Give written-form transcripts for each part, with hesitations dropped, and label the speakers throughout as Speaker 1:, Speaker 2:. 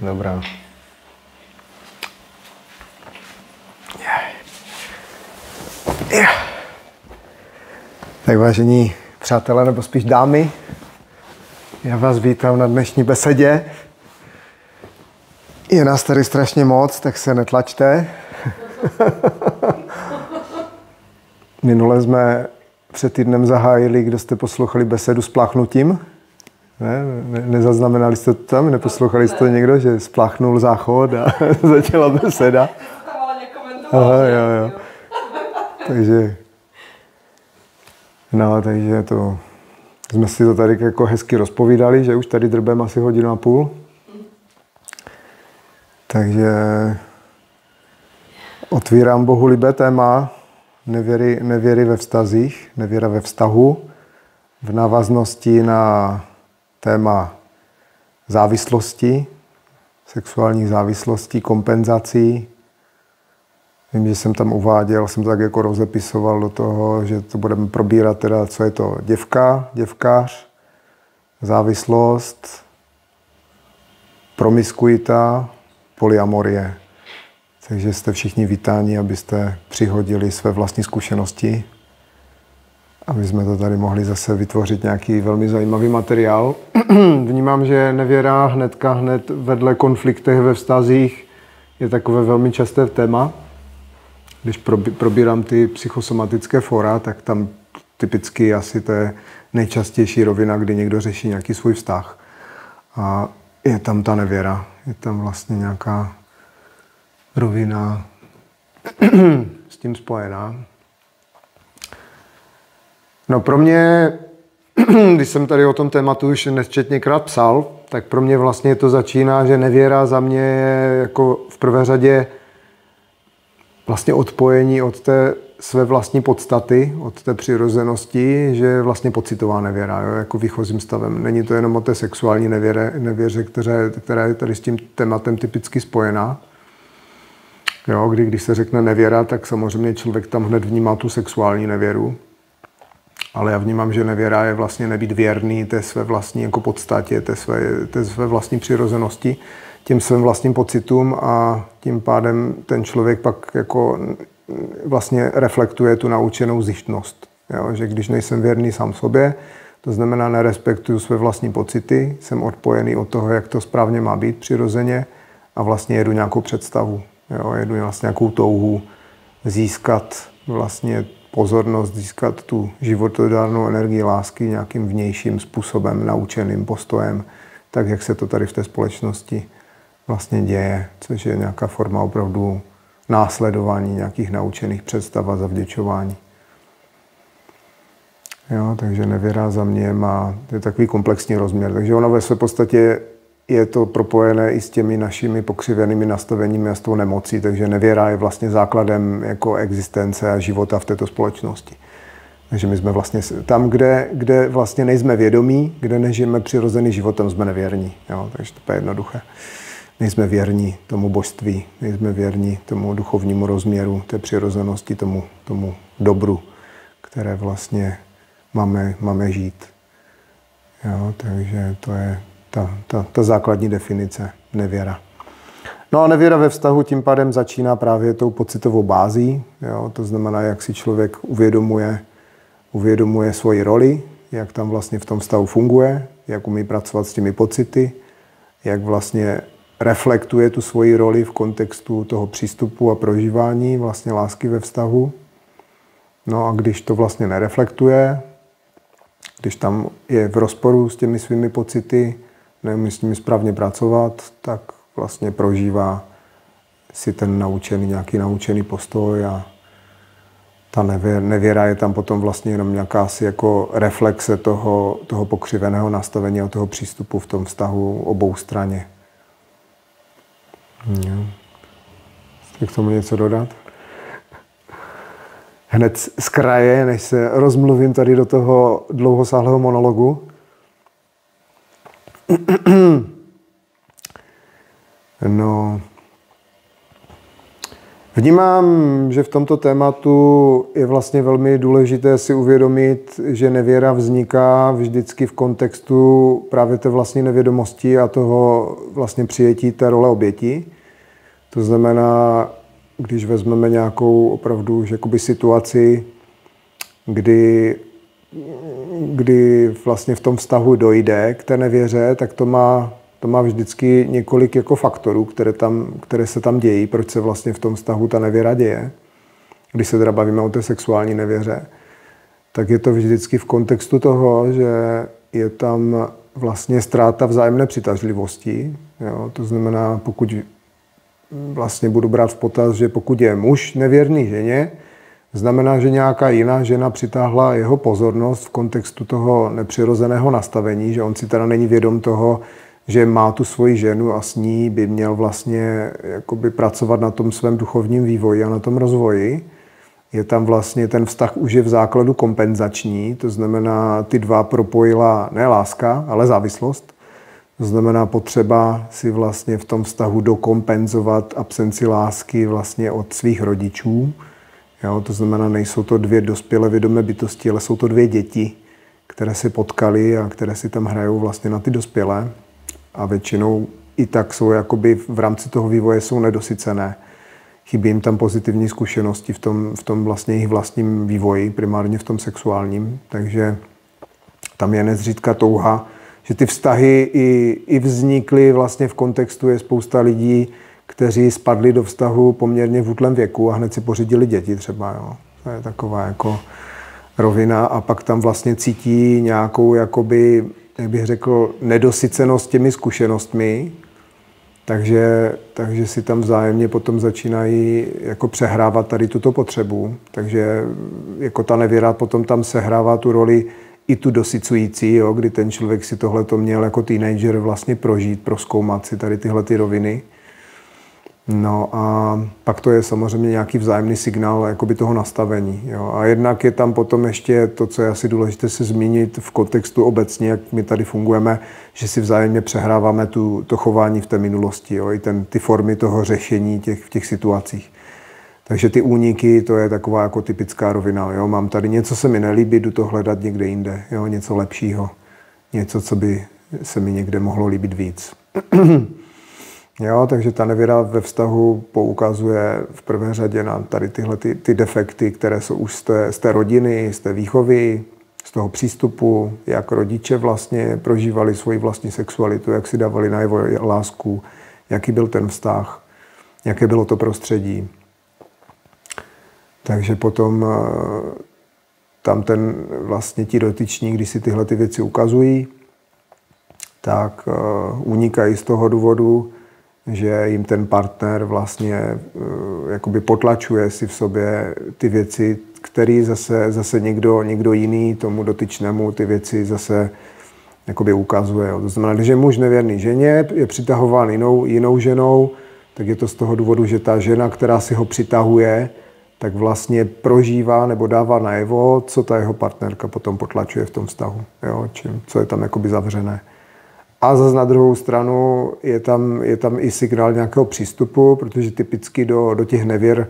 Speaker 1: Dobrá. Tak vážení přátelé, nebo spíš dámy, já vás vítám na dnešní besedě. Je nás tady strašně moc, tak se netlačte. Minule jsme před týdnem zahájili, kdo jste poslouchali besedu s pláchnutím. Nezaznamenali jste to tam? Neposlouchali jste to někdo, že spláchnul záchod a začala beseda? Aha, jo. Takže to jsme si to tady jako hezky rozpovídali, že už tady drbem asi 1,5 hodiny. Takže otvírám bohulibé téma nevěry ve vztazích, nevěra ve vztahu v návaznosti na téma závislosti, sexuálních závislostí, kompenzací. Vím, že jsem tam uváděl, jsem to tak jako rozepisoval do toho, že to budeme probírat teda, co je to děvka, děvkář, závislost, promiskuita, polyamorie. Takže jste všichni vítáni, abyste přihodili své vlastní zkušenosti, aby jsme to tady mohli zase vytvořit nějaký velmi zajímavý materiál. Vnímám, že nevěra hned vedle konfliktech ve vztazích je takové velmi časté téma. Když probírám ty psychosomatické fora, tak tam typicky asi to je nejčastější rovina, kdy někdo řeší nějaký svůj vztah. A je tam ta nevěra, je tam vlastně nějaká rovina s tím spojená. No pro mě, když jsem tady o tom tématu už nesčetněkrát psal, tak pro mě vlastně to začíná, že nevěra za mě je jako v prvé řadě vlastně odpojení od té své vlastní podstaty, od té přirozenosti, že je vlastně pocitová nevěra, jo, jako výchozím stavem. Není to jenom o té sexuální nevěře, která je tady s tím tématem typicky spojená. Jo, když se řekne nevěra, tak samozřejmě člověk tam hned vnímá tu sexuální nevěru. Ale já vnímám, že nevěra je vlastně nebýt věrný té své vlastní jako podstatě, té své vlastní přirozenosti, těm svým vlastním pocitům a tím pádem ten člověk pak jako vlastně reflektuje tu naučenou zištnost. Jo? Že když nejsem věrný sám sobě, to znamená nerespektuju své vlastní pocity, jsem odpojený od toho, jak to správně má být přirozeně a vlastně jedu nějakou představu. Jo? Jedu vlastně nějakou touhu získat vlastně pozornost, získat tu životodárnou energii lásky nějakým vnějším způsobem, naučeným postojem, tak jak se to tady v té společnosti vlastně děje, což je nějaká forma opravdu následování nějakých naučených představ a zavděčování. Jo, takže nevěra za mě je takový komplexní rozměr. Takže ono ve své podstatě je to propojené i s těmi našimi pokřivenými nastaveními a s tou nemocí, takže nevěra je vlastně základem jako existence a života v této společnosti. Takže my jsme vlastně tam, kde vlastně nejsme vědomí, kde nežijeme přirozený život, tam jsme nevěrní. Jo, takže to je jednoduché. Nejsme věrní tomu božství, nejsme věrní tomu duchovnímu rozměru, té přirozenosti, tomu dobru, které vlastně máme žít. Jo, takže to je ta základní definice nevěra. No a nevěra ve vztahu tím pádem začíná právě tou pocitovou bází. Jo, to znamená, jak si člověk uvědomuje svoji roli, jak tam vlastně v tom vztahu funguje, jak umí pracovat s těmi pocity, jak vlastně reflektuje tu svoji roli v kontextu toho přístupu a prožívání vlastně lásky ve vztahu. No a když to vlastně nereflektuje, když tam je v rozporu s těmi svými pocity, neumí s nimi správně pracovat, tak vlastně prožívá si ten nějaký naučený postoj a ta nevěra je tam potom vlastně jenom nějaká asi jako reflexe toho pokřiveného nastavení a toho přístupu v tom vztahu obou straně. Chci k tomu něco dodat? Hned z kraje, než se rozmluvím tady do toho dlouhosáhlého monologu. No, Vnímám, že v tomto tématu je vlastně velmi důležité si uvědomit, že nevěra vzniká vždycky v kontextu právě té vlastní nevědomosti a toho vlastně přijetí té role oběti. To znamená, když vezmeme nějakou opravdu jakoby situaci, kdy vlastně v tom vztahu dojde k té nevěře, tak to má vždycky několik jako faktorů, které se tam dějí, proč se vlastně v tom vztahu ta nevěra děje. Když se teda bavíme o té sexuální nevěře, tak je to vždycky v kontextu toho, že je tam vlastně ztráta vzájemné přitažlivosti. Jo? To znamená, pokud vlastně budu brát v potaz, že pokud je muž nevěrný ženě, znamená, že nějaká jiná žena přitáhla jeho pozornost v kontextu toho nepřirozeného nastavení, že on si teda není vědom toho, že má tu svoji ženu a s ní by měl vlastně jakoby pracovat na tom svém duchovním vývoji a na tom rozvoji. Je tam vlastně ten vztah už je v základu kompenzační, to znamená, ty dva propojila ne láska, ale závislost. To znamená potřeba si vlastně v tom vztahu dokompenzovat absenci lásky vlastně od svých rodičů. Jo, to znamená, nejsou to dvě dospělé vědomé bytosti, ale jsou to dvě děti, které se potkaly a které si tam hrajou vlastně na ty dospělé. A většinou i tak jsou jakoby v rámci toho vývoje jsou nedosycené. Chybí jim tam pozitivní zkušenosti v tom vlastně jejich vlastním vývoji, primárně v tom sexuálním. Takže tam je nezřídka touha, že ty vztahy i vznikly vlastně v kontextu je spousta lidí, kteří spadli do vztahu poměrně v útlém věku a hned si pořídili děti třeba. Jo. To je taková jako rovina a pak tam vlastně cítí nějakou jakoby, jak bych řekl, nedosycenost těmi zkušenostmi, takže si tam vzájemně potom začínají jako přehrávat tady tuto potřebu. Takže jako ta nevěra potom tam sehrává tu roli i tu dosycující, jo, kdy ten člověk si tohleto měl jako teenager vlastně prožít, prozkoumat si tady tyhle ty roviny. No a pak to je samozřejmě nějaký vzájemný signál jakoby toho nastavení. Jo. A jednak je tam potom ještě to, co je asi důležité se zmínit v kontextu obecně, jak my tady fungujeme, že si vzájemně přehráváme to chování v té minulosti, jo, i ty formy toho řešení v těch situacích. Takže ty úniky, to je taková jako typická rovina. Jo. Mám tady něco, se mi nelíbí, jdu to hledat někde jinde, jo, něco lepšího, něco, co by se mi někde mohlo líbit víc. Jo, takže ta nevěra ve vztahu poukazuje v prvé řadě na tady tyhle ty defekty, které jsou už z té rodiny, z té výchovy, z toho přístupu, jak rodiče vlastně prožívali svoji vlastní sexualitu, jak si dávali najevo lásku, jaký byl ten vztah, jaké bylo to prostředí. Takže potom tam vlastně ti dotyční, když si tyhle ty věci ukazují, tak unikají z toho důvodu, že jim ten partner vlastně jakoby potlačuje si v sobě ty věci, který zase někdo jiný tomu dotyčnému ty věci zase jakoby ukazuje. To znamená, když je muž nevěrný ženě, je přitahován jinou ženou, tak je to z toho důvodu, že ta žena, která si ho přitahuje, tak vlastně prožívá nebo dává najevo, co ta jeho partnerka potom potlačuje v tom vztahu, jo? Co je tam jakoby zavřené. A zase na druhou stranu je tam i signál nějakého přístupu, protože typicky do těch nevěr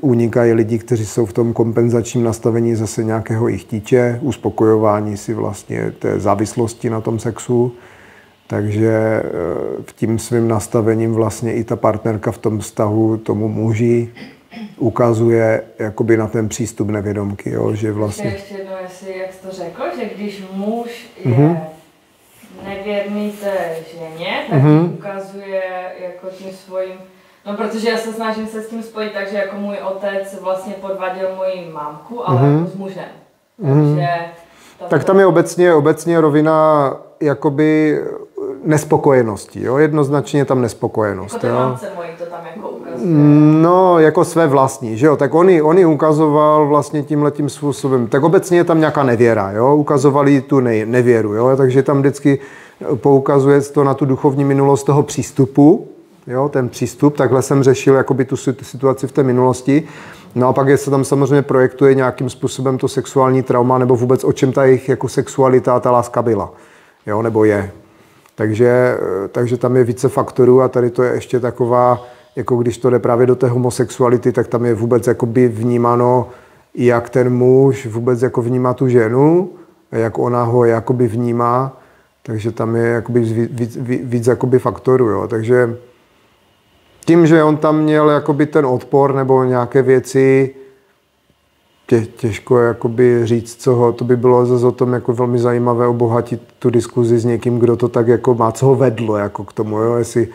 Speaker 1: unikají lidi, kteří jsou v tom kompenzačním nastavení zase nějakého i chtíče, uspokojování si vlastně té závislosti na tom sexu. Takže tím svým nastavením vlastně i ta partnerka v tom vztahu tomu muži ukazuje jakoby na ten přístup nevědomky. Jo, že vlastně...
Speaker 2: Ještě jednou, jak jsi to řekl, že když muž je nevěrný té ženě, tak ukazuje jako tím svým, no protože já se snažím se s tím spojit tak, že jako můj otec vlastně podvadil moji mámku, ale jako s mužem. Takže
Speaker 1: tak tam je obecně rovina jakoby nespokojenosti, jo? Jednoznačně tam nespokojenost.
Speaker 2: Jako té mámce mojí to tam jako ukazuje.
Speaker 1: No, jako své vlastní, že jo? Tak on ji ukazoval vlastně tímhletím způsobem. Tak obecně je tam nějaká nevěra, jo? Ukazovali tu nevěru, jo? Takže tam vždycky poukazuje to na tu duchovní minulost toho přístupu, jo? Ten přístup, takhle jsem řešil jakoby tu situaci v té minulosti. No a pak se tam samozřejmě projektuje nějakým způsobem to sexuální trauma, nebo vůbec o čem ta jejich jako sexualita a ta láska byla, jo? Nebo je. Takže tam je více faktorů a tady to je ještě taková jako když to jde právě do té homosexuality, tak tam je vůbec jakoby vnímáno, jak ten muž vůbec jako vnímá tu ženu, jak ona ho jakoby vnímá, takže tam je jakoby víc jakoby faktorů, jo. Takže tím, že on tam měl jakoby ten odpor nebo nějaké věci, těžko jakoby říct, to by bylo zase o tom jako velmi zajímavé obohatit tu diskuzi s někým, kdo to tak jako má, co ho vedlo jako k tomu, jo, jestli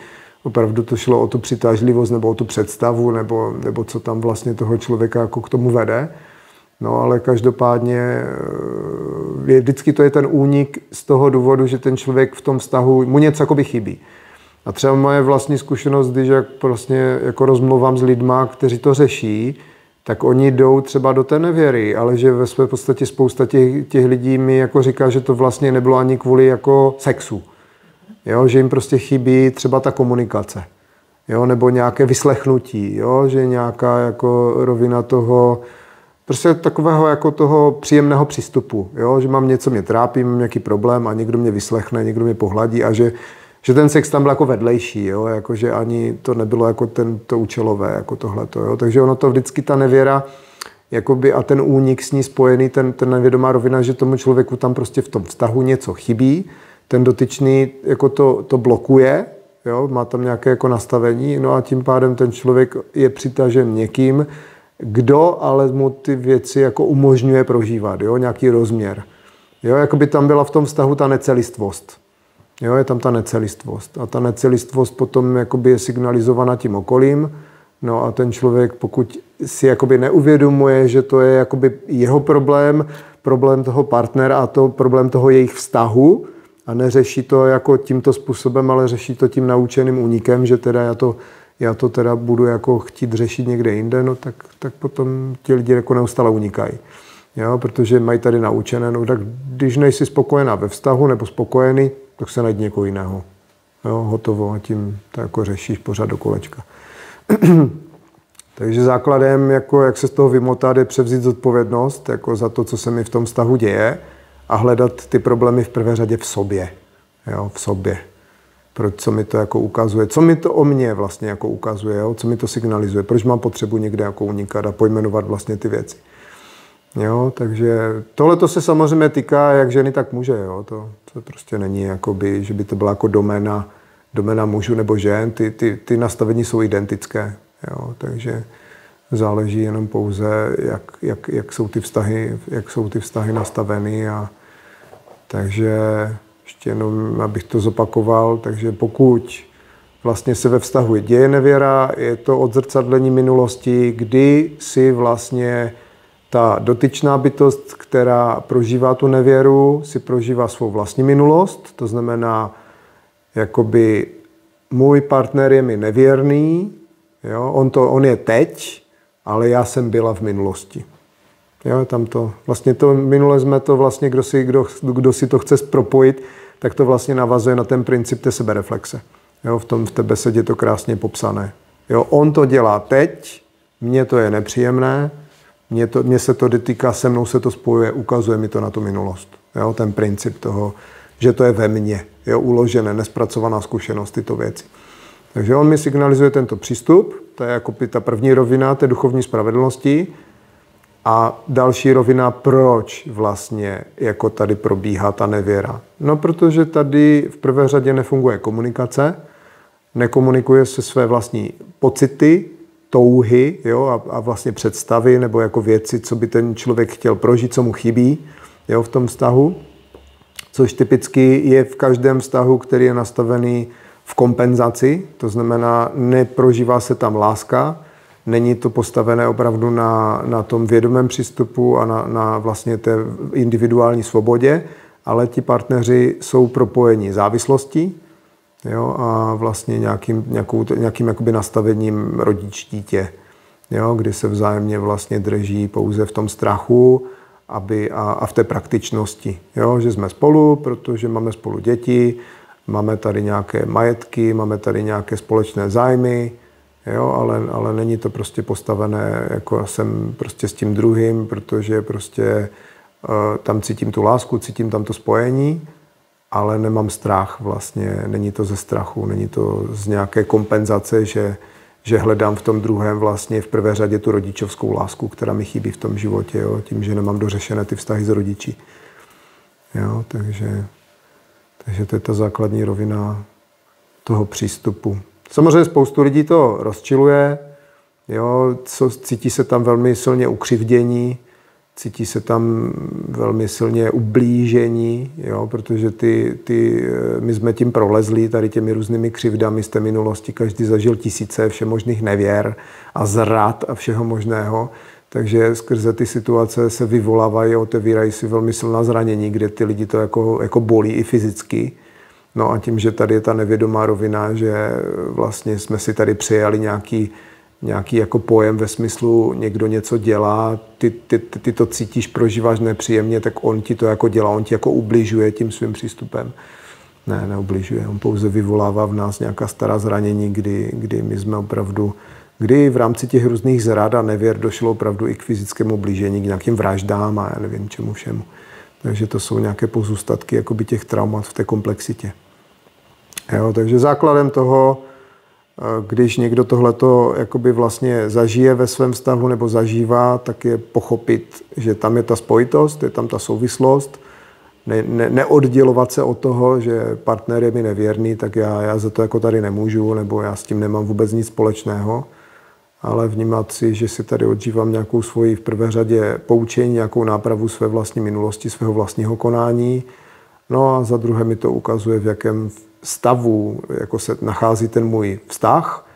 Speaker 1: opravdu to šlo o tu přitažlivost nebo o tu představu, nebo co tam vlastně toho člověka jako k tomu vede. No ale každopádně vždycky to je ten únik z toho důvodu, že ten člověk v tom vztahu, mu něco jakoby chybí. A třeba moje vlastní zkušenost, když vlastně jako rozmluvám s lidma, kteří to řeší, tak oni jdou třeba do té nevěry, ale že ve své podstatě spousta těch lidí mi jako říká, že to vlastně nebylo ani kvůli jako sexu. Jo, že jim prostě chybí třeba ta komunikace, jo, nebo nějaké vyslechnutí, jo, že nějaká jako rovina toho, prostě takového jako toho příjemného přístupu, jo, že mám něco, mě trápí, mám nějaký problém a někdo mě vyslechne, někdo mě pohladí a že ten sex tam byl jako vedlejší, jo, jako že ani to nebylo jako to účelové, jako tohleto, jo, takže ono to vždycky ta nevěra, jakoby a ten únik s ní spojený, ten nevědomá rovina, že tomu člověku tam prostě v tom vztahu něco chybí, ten dotyčný jako to blokuje, jo, má tam nějaké jako nastavení, no a tím pádem ten člověk je přitažen někým, kdo ale mu ty věci jako umožňuje prožívat, jo, nějaký rozměr. Jo, jako by tam byla v tom vztahu ta necelistvost. Jo, je tam ta necelistvost. A ta necelistvost potom jakoby je signalizovaná tím okolím. No a ten člověk, pokud si jakoby neuvědomuje, že to je jakoby jeho problém toho partnera a to problém toho jejich vztahu a neřeší to jako tímto způsobem, ale řeší to tím naučeným únikem, že teda já to teda budu jako chtít řešit někde jinde, no tak potom ti lidi jako neustále unikají. Jo, protože mají tady naučené, no tak když nejsi spokojená ve vztahu nebo spokojený, tak se najde někoho jiného. Jo, hotovo a tím to jako řešíš pořád do kolečka. Takže základem, jako jak se z toho vymotat, je převzít zodpovědnost jako za to, co se mi v tom vztahu děje a hledat ty problémy v prvé řadě v sobě. Jo, v sobě. Co mi to jako ukazuje, co mi to o mně vlastně jako ukazuje, jo? Co mi to signalizuje, proč mám potřebu někde jako unikat a pojmenovat vlastně ty věci. Jo, takže tohle to se samozřejmě týká jak ženy, tak muže. Jo? To prostě není, jakoby, že by to byla jako doména mužů nebo žen. Ty nastavení jsou identické. Jo? Takže záleží jenom pouze, jak jsou ty vztahy nastaveny. Takže ještě jenom, abych to zopakoval, takže pokud vlastně se ve vztahu děje nevěra, je to odzrcadlení minulosti, kdy si vlastně ta dotyčná bytost, která prožívá tu nevěru, si prožívá svou vlastní minulost, to znamená, jakoby můj partner je mi nevěrný, jo? On je teď, ale já jsem byla v minulosti. Jo, tam to, vlastně to minule jsme to vlastně, kdo si to chce propojit, tak to vlastně navazuje na ten princip té sebereflexe. Jo, v té besedě je to krásně popsané. Jo, on to dělá teď, mně to je nepříjemné, mně se to dotýká, se mnou se to spojuje, ukazuje mi to na tu minulost. Jo, ten princip toho, že to je ve mně, jo, uložené, nespracovaná zkušenost, tyto věci. Takže on mi signalizuje tento přístup, to je jako ta první rovina té duchovní spravedlnosti. A další rovina, proč vlastně jako tady probíhá ta nevěra? No, protože tady v prvé řadě nefunguje komunikace, nekomunikuje se své vlastní pocity, touhy, jo, a vlastně představy nebo jako věci, co by ten člověk chtěl prožít, co mu chybí, jo, v tom vztahu, což typicky je v každém vztahu, který je nastavený v kompenzaci, to znamená, neprožívá se tam láska, není to postavené opravdu na tom vědomém přístupu a na vlastně té individuální svobodě, ale ti partneři jsou propojeni závislostí, jo, a vlastně nějakým jakoby nastavením rodič-dítě, jo, kdy se vzájemně vlastně drží pouze v tom strachu a v té praktičnosti, jo, že jsme spolu, protože máme spolu děti, máme tady nějaké majetky, máme tady nějaké společné zájmy, jo, ale není to prostě postavené, jako jsem prostě s tím druhým, protože prostě tam cítím tu lásku, cítím tam to spojení, ale nemám strach vlastně, není to ze strachu, není to z nějaké kompenzace, že hledám v tom druhém vlastně v prvé řadě tu rodičovskou lásku, která mi chybí v tom životě, jo, tím, že nemám dořešené ty vztahy s rodiči. Jo, takže to je ta základní rovina toho přístupu. Samozřejmě spoustu lidí to rozčiluje, jo, cítí se tam velmi silně ukřivdění, cítí se tam velmi silně ublížení, jo, protože my jsme tím prolezli tady těmi různými křivdami z té minulosti. Každý zažil tisíce všemožných nevěr a zrad a všeho možného. Takže skrze ty situace se vyvolávají, otevírají si velmi silná zranění, kde ty lidi to jako bolí i fyzicky. No a tím, že tady je ta nevědomá rovina, že vlastně jsme si tady přijali nějaký jako pojem ve smyslu někdo něco dělá, ty to cítíš, prožíváš nepříjemně, tak on ti to jako dělá, on ti jako ubližuje tím svým přístupem. Ne, neubližuje, on pouze vyvolává v nás nějaká stará zranění, kdy my jsme opravdu, kdy v rámci těch různých zrad a nevěr došlo opravdu i k fyzickému ublížení, k nějakým vraždám a já nevím čemu všemu. Takže to jsou nějaké pozůstatky jakoby těch traumat v té komplexitě. Jo, takže základem toho, když někdo tohleto jakoby vlastně zažije ve svém vztahu nebo zažívá, tak je pochopit, že tam je ta spojitost, je tam ta souvislost, neoddělovat se od toho, že partner je mi nevěrný, tak já za to jako tady nemůžu, nebo já s tím nemám vůbec nic společného, ale vnímat si, že si tady odžívám nějakou svoji v prvé řadě poučení, nějakou nápravu své vlastní minulosti, svého vlastního konání. No a za druhé mi to ukazuje, v jakém stavu jako se nachází ten můj vztah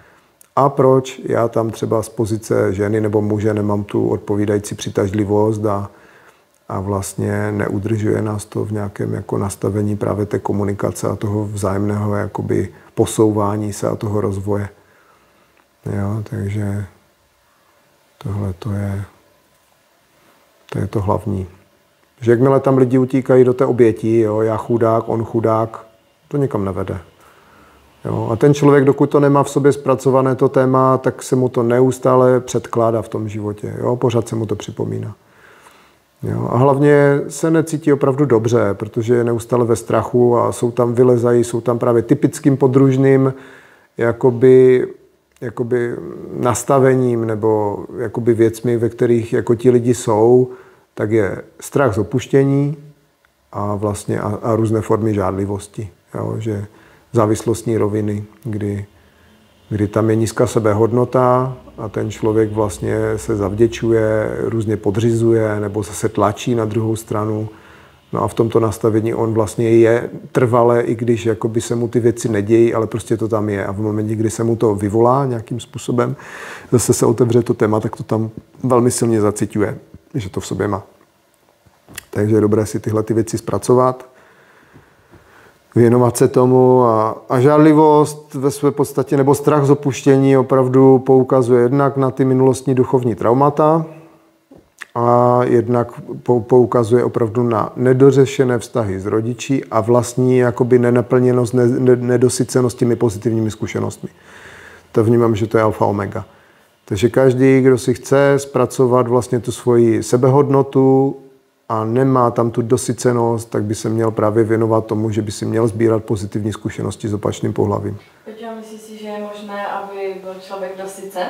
Speaker 1: a proč já tam třeba z pozice ženy nebo muže nemám tu odpovídající přitažlivost a vlastně neudržuje nás to v nějakém jako nastavení právě té komunikace a toho vzájemného jakoby posouvání se a toho rozvoje. Jo, takže tohle to je to hlavní. Že jakmile tam lidi utíkají do té oběti, jo, já chudák, on chudák, to nikam nevede. Jo, a ten člověk, dokud to nemá v sobě zpracované to téma, tak se mu to neustále předkládá v tom životě. Jo, pořád se mu to připomíná. Jo, a hlavně se necítí opravdu dobře, protože je neustále ve strachu a jsou tam právě typickým podružným jakoby nastavením nebo jakoby věcmi, ve kterých jako ti lidi jsou, tak je strach z opuštění a vlastně a různé formy žádlivosti. Jo, že závislostní roviny, kdy tam je nízká sebehodnota a ten člověk vlastně se zavděčuje, různě podřizuje nebo se tlačí na druhou stranu. No a v tomto nastavení on vlastně je trvale, i když jakoby se mu ty věci nedějí, ale prostě to tam je. A v momentě, kdy se mu to vyvolá nějakým způsobem, zase se otevře to téma, tak to tam velmi silně zaciťuje, že to v sobě má. Takže je dobré si tyhle ty věci zpracovat, věnovat se tomu a žádlivost ve své podstatě nebo strach z opuštění opravdu poukazuje jednak na ty minulostní duchovní traumata a jednak poukazuje opravdu na nedořešené vztahy s rodiči a vlastní jakoby nenaplněnost, nedosycenost těmi pozitivními zkušenostmi. To vnímám, že to je alfa omega. Takže každý, kdo si chce zpracovat vlastně tu svoji sebehodnotu a nemá tam tu dosycenost, tak by se měl právě věnovat tomu, že by si měl sbírat pozitivní zkušenosti s opačným pohlavím.
Speaker 2: Peťo, myslíš si, že je možné, aby byl člověk dosycen?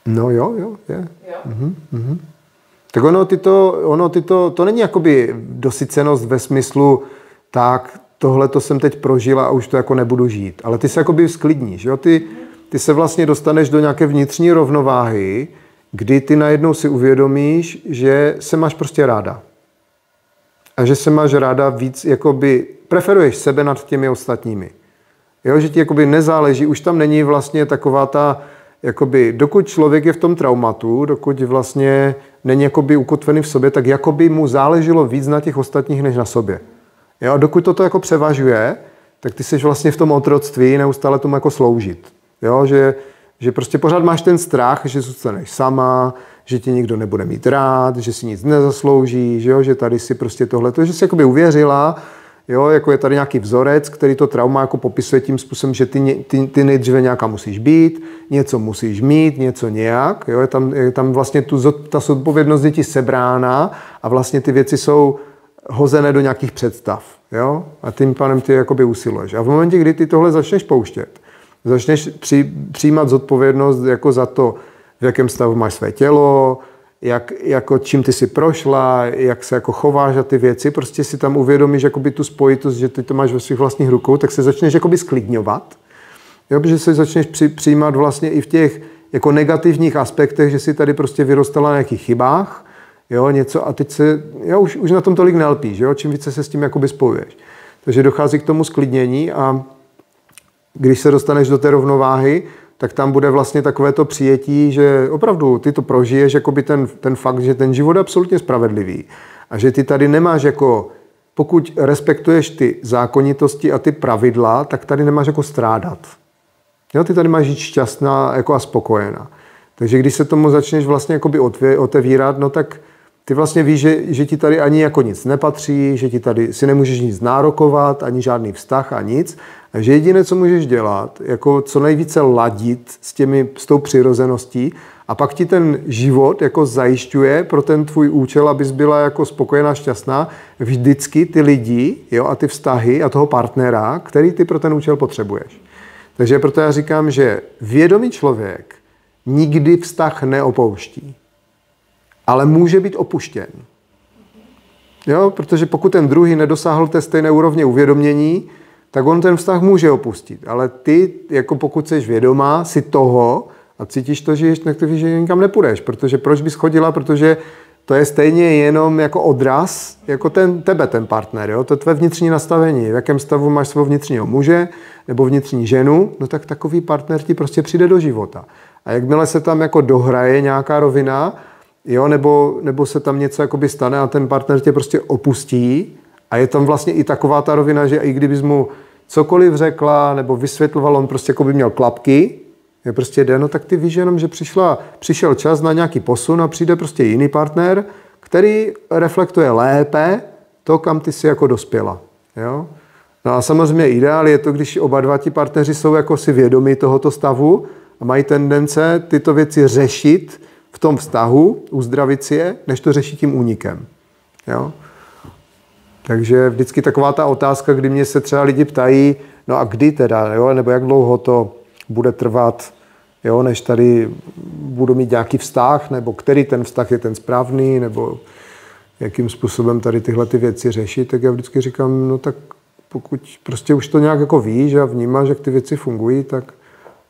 Speaker 1: No jo, je.
Speaker 2: Jo?
Speaker 1: Tak to není jakoby dosycenost ve smyslu, tak tohle to jsem teď prožila a už to jako nebudu žít. Ale ty se jakoby sklidníš, jo? Ty se vlastně dostaneš do nějaké vnitřní rovnováhy, kdy ty najednou si uvědomíš, že se máš prostě ráda. A že se máš ráda víc, jakoby preferuješ sebe nad těmi ostatními. Jo, že ti jakoby nezáleží, už tam není vlastně taková ta, jakoby, dokud člověk je v tom traumatu, dokud vlastně není jakoby ukotvený v sobě, tak jakoby mu záleželo víc na těch ostatních, než na sobě. Jo, a dokud toto jako převažuje, tak ty jsi vlastně v tom otroctví neustále tomu jako sloužit. Jo, že prostě pořád máš ten strach, že zůstaneš sama, že ti nikdo nebude mít rád, že si nic nezaslouží, že tady si prostě tohleto, že jsi jakoby uvěřila, jo, jako je tady nějaký vzorec, který to trauma jako popisuje tím způsobem, že ty nejdříve nějaká musíš být, něco musíš mít, něco nějak, jo, je tam vlastně ta zodpovědnost je ti sebrána a vlastně ty věci jsou hozené do nějakých představ, jo, a tím pádem ty jakoby usiluješ. A v momentě, kdy ty tohle začneš pouštět, Začneš přijímat zodpovědnost jako za to, v jakém stavu máš své tělo, jako čím ty si prošla, jak se jako chováš a ty věci, prostě si tam uvědomíš jakoby tu spojitost, že ty to máš ve svých vlastních rukou, tak se začneš jakoby sklidňovat, jo, protože se začneš přijímat vlastně i v těch jako negativních aspektech, že si tady prostě vyrostala na nějakých chybách, jo, něco a teď se, jo, už na tom tolik nelpíš, jo, čím více se s tím jakoby spojuješ. Takže dochází k tomu sklidnění a když se dostaneš do té rovnováhy, tak tam bude vlastně takové to přijetí, že opravdu ty to prožiješ, jakoby ten fakt, že ten život je absolutně spravedlivý a že ty tady nemáš jako, pokud respektuješ ty zákonitosti a ty pravidla, tak tady nemáš jako strádat. Jo, ty tady máš žít šťastná jako a spokojená. Takže když se tomu začneš vlastně jakoby otevírat, no tak ty vlastně víš, že ti tady ani jako nic nepatří, že ti tady si nemůžeš nic nárokovat, ani žádný vztah a nic. A že jediné, co můžeš dělat, jako co nejvíce ladit s tou přirozeností a pak ti ten život jako zajišťuje pro ten tvůj účel, abys byla jako spokojená, šťastná, vždycky ty lidi, jo, a ty vztahy a toho partnera, který ty pro ten účel potřebuješ. Takže proto já říkám, že vědomý člověk nikdy vztah neopouští, ale může být opuštěn. Jo, protože pokud ten druhý nedosáhl té stejné úrovně uvědomění, tak on ten vztah může opustit. Ale ty, jako pokud jsi vědomá, si toho a cítíš to, že že nikam nepůjdeš. Protože proč bys chodila? Protože to je stejně jenom jako odraz, jako ten partner. Jo? To je tvé vnitřní nastavení. V jakém stavu máš svého vnitřního muže nebo vnitřní ženu, no tak takový partner ti prostě přijde do života. A jakmile se tam jako dohraje nějaká rovina, jo, nebo se tam něco jakoby stane a ten partner tě prostě opustí a je tam vlastně i taková ta rovina, že i kdybys mu cokoliv řekla nebo vysvětloval, on prostě jako by měl klapky, je prostě jde, no tak ty víš jenom, že přišel čas na nějaký posun a přijde prostě jiný partner, který reflektuje lépe to, kam ty si jako dospěla. Jo? No a samozřejmě ideál je to, když oba dva ti partneři jsou jako si vědomí tohoto stavu a mají tendence tyto věci řešit v tom vztahu, uzdravit si je, než to řešit tím únikem. Jo? Takže vždycky taková ta otázka, kdy mě se třeba lidi ptají, no a kdy teda, jo? Nebo jak dlouho to bude trvat, jo? Než tady budu mít nějaký vztah, nebo který ten vztah je ten správný, nebo jakým způsobem tady tyhle ty věci řešit, tak já vždycky říkám, no tak pokud prostě už to nějak jako víš a vnímáš, jak ty věci fungují, tak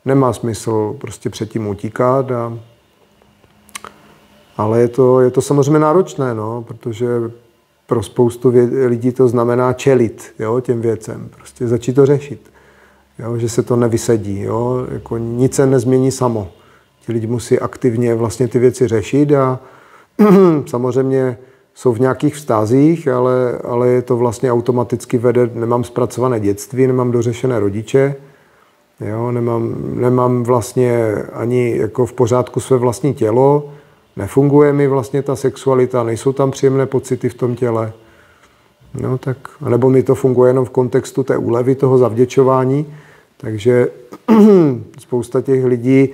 Speaker 1: nemá smysl prostě předtím utíkat. Ale je to samozřejmě náročné, no, protože pro spoustu lidí to znamená čelit, jo, těm věcem, prostě začít to řešit, jo, že se to nevysedí, jo, jako nic se nezmění samo. Ti lidi musí aktivně vlastně ty věci řešit a samozřejmě jsou v nějakých vztazích, ale je to vlastně automaticky vede, nemám zpracované dětství, nemám dořešené rodiče, jo, nemám vlastně ani jako v pořádku své vlastní tělo, nefunguje mi vlastně ta sexualita, nejsou tam příjemné pocity v tom těle. No tak, nebo mi to funguje jenom v kontextu té úlevy, toho zavděčování. Takže spousta těch lidí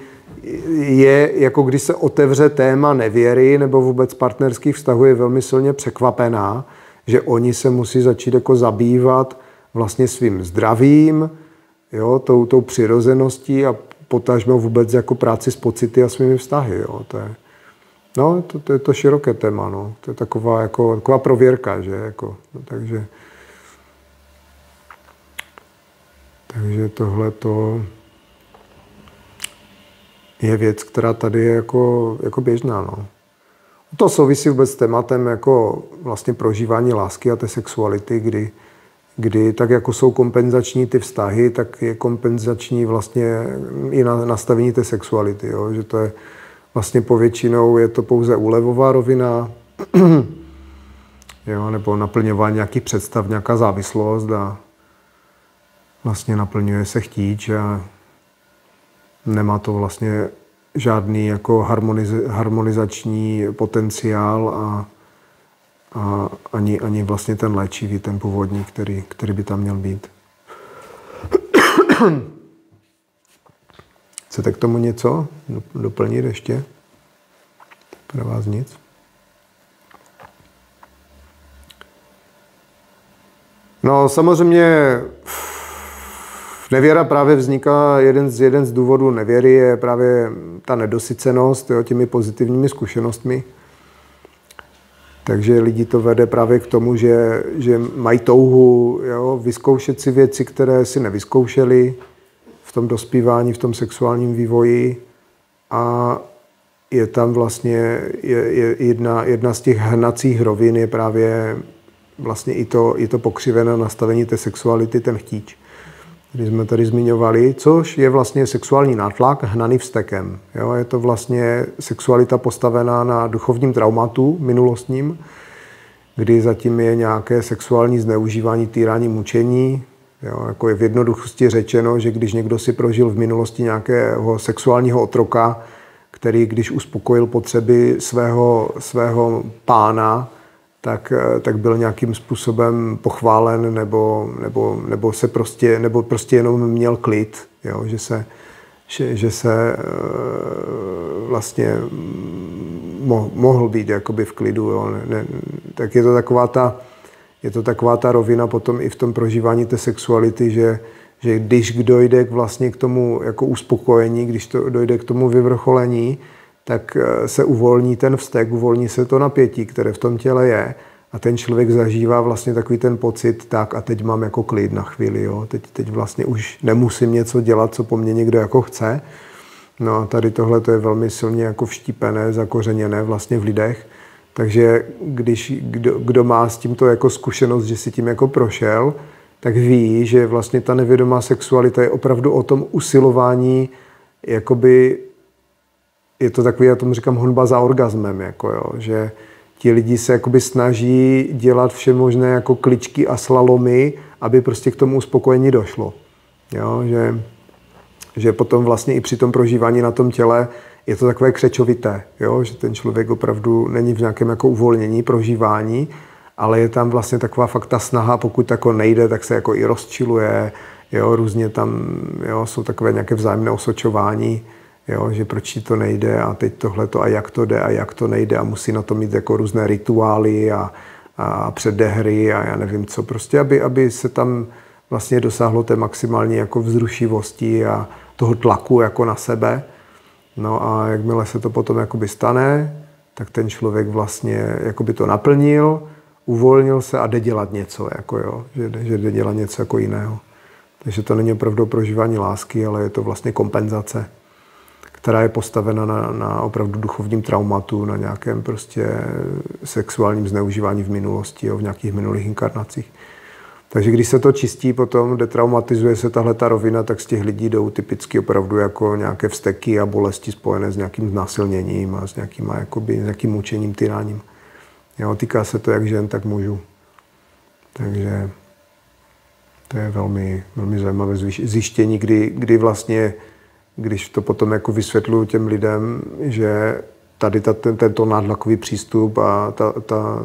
Speaker 1: je, jako když se otevře téma nevěry nebo vůbec partnerských vztahů, je velmi silně překvapená, že oni se musí začít jako zabývat vlastně svým zdravím, jo, tou přirozeností a potažmo vůbec jako práci s pocity a svými vztahy. Jo, to je to široké téma, no. To je taková prověrka, že? Jako, no, takže tohle to je věc, která tady je jako běžná, no. To souvisí vůbec s tématem jako vlastně prožívání lásky a té sexuality, kdy tak jako jsou kompenzační ty vztahy, tak je kompenzační vlastně i nastavení té sexuality, jo? Že to je vlastně povětšinou je to pouze úlevová rovina, jo, nebo naplňování nějakých představ, nějaká závislost a vlastně naplňuje se chtíč a nemá to vlastně žádný jako harmonizační potenciál a ani vlastně ten léčivý, ten původní, který by tam měl být. Chcete k tomu něco doplnit ještě? Pro vás nic? No samozřejmě Nevěra právě vzniká, jeden z důvodů nevěry je právě ta nedosycenost, jo, těmi pozitivními zkušenostmi. Takže lidi to vede právě k tomu, že mají touhu, jo, vyzkoušet si věci, které si nevyzkoušeli v tom dospívání, v tom sexuálním vývoji. A je tam vlastně jedna z těch hnacích rovin je právě vlastně i to pokřivené nastavení té sexuality, ten chtíč, který jsme tady zmiňovali, což je vlastně sexuální nátlak hnaný vztekem. Jo? Je to vlastně sexualita postavená na duchovním traumatu minulostním, kdy zatím je nějaké sexuální zneužívání, týrání, mučení. Jo? Jako je v jednoduchosti řečeno, že když někdo si prožil v minulosti nějakého sexuálního otroka, který když uspokojil potřeby svého pána, tak byl nějakým způsobem pochválen nebo prostě jenom měl klid, jo? Že se vlastně mohl být jakoby v klidu. Jo? Tak je to taková ta rovina potom i v tom prožívání té sexuality, že když dojde vlastně k tomu jako uspokojení, když to dojde k tomu vyvrcholení, tak se uvolní ten vztek, uvolní se to napětí, které v tom těle je. A ten člověk zažívá vlastně takový ten pocit, tak a teď mám jako klid na chvíli, jo. Teď vlastně už nemusím něco dělat, co po mně někdo jako chce. No a tady tohle to je velmi silně jako vštípené, zakořeněné vlastně v lidech. Takže kdo má s tímto jako zkušenost, že si tím jako prošel, tak ví, že vlastně ta nevědomá sexualita je opravdu o tom usilování, jakoby je to takový, já tomu říkám, honba za orgasmem, jako jo, že ti lidi se jakoby snaží dělat vše možné jako kličky a slalomy, aby prostě k tomu uspokojení došlo. Jo, že potom vlastně i při tom prožívání na tom těle je to takové křečovité, jo, že ten člověk opravdu není v nějakém jako uvolnění, prožívání, ale je tam vlastně taková fakt ta snaha, pokud jako nejde, tak se jako i rozčiluje, jo, různě tam, jo, jsou takové nějaké vzájemné osočování, jo, že proč ti to nejde a teď tohleto a jak to jde a jak to nejde a musí na to mít jako různé rituály a předehry a já nevím co, prostě aby se tam vlastně dosáhlo té maximální jako vzrušivosti a toho tlaku jako na sebe. No a jakmile se to potom jakoby stane, tak ten člověk vlastně jakoby to naplnil, uvolnil se a jde dělat něco, jako jo, že jde dělat něco jako jiného. Takže to není opravdu prožívání lásky, ale je to vlastně kompenzace, která je postavena na opravdu duchovním traumatu, na nějakém prostě sexuálním zneužívání v minulosti, jo, v nějakých minulých inkarnacích. Takže když se to čistí potom, detraumatizuje se tahleta rovina, tak z těch lidí jdou typicky opravdu jako nějaké vzteky a bolesti spojené s nějakým znásilněním a s nějakým mučením, tyráním. Jo, týká se to jak žen, tak mužů. Takže to je velmi, velmi zajímavé zjištění, kdy vlastně, když to potom jako vysvětluju těm lidem, že tady tento nátlakový přístup a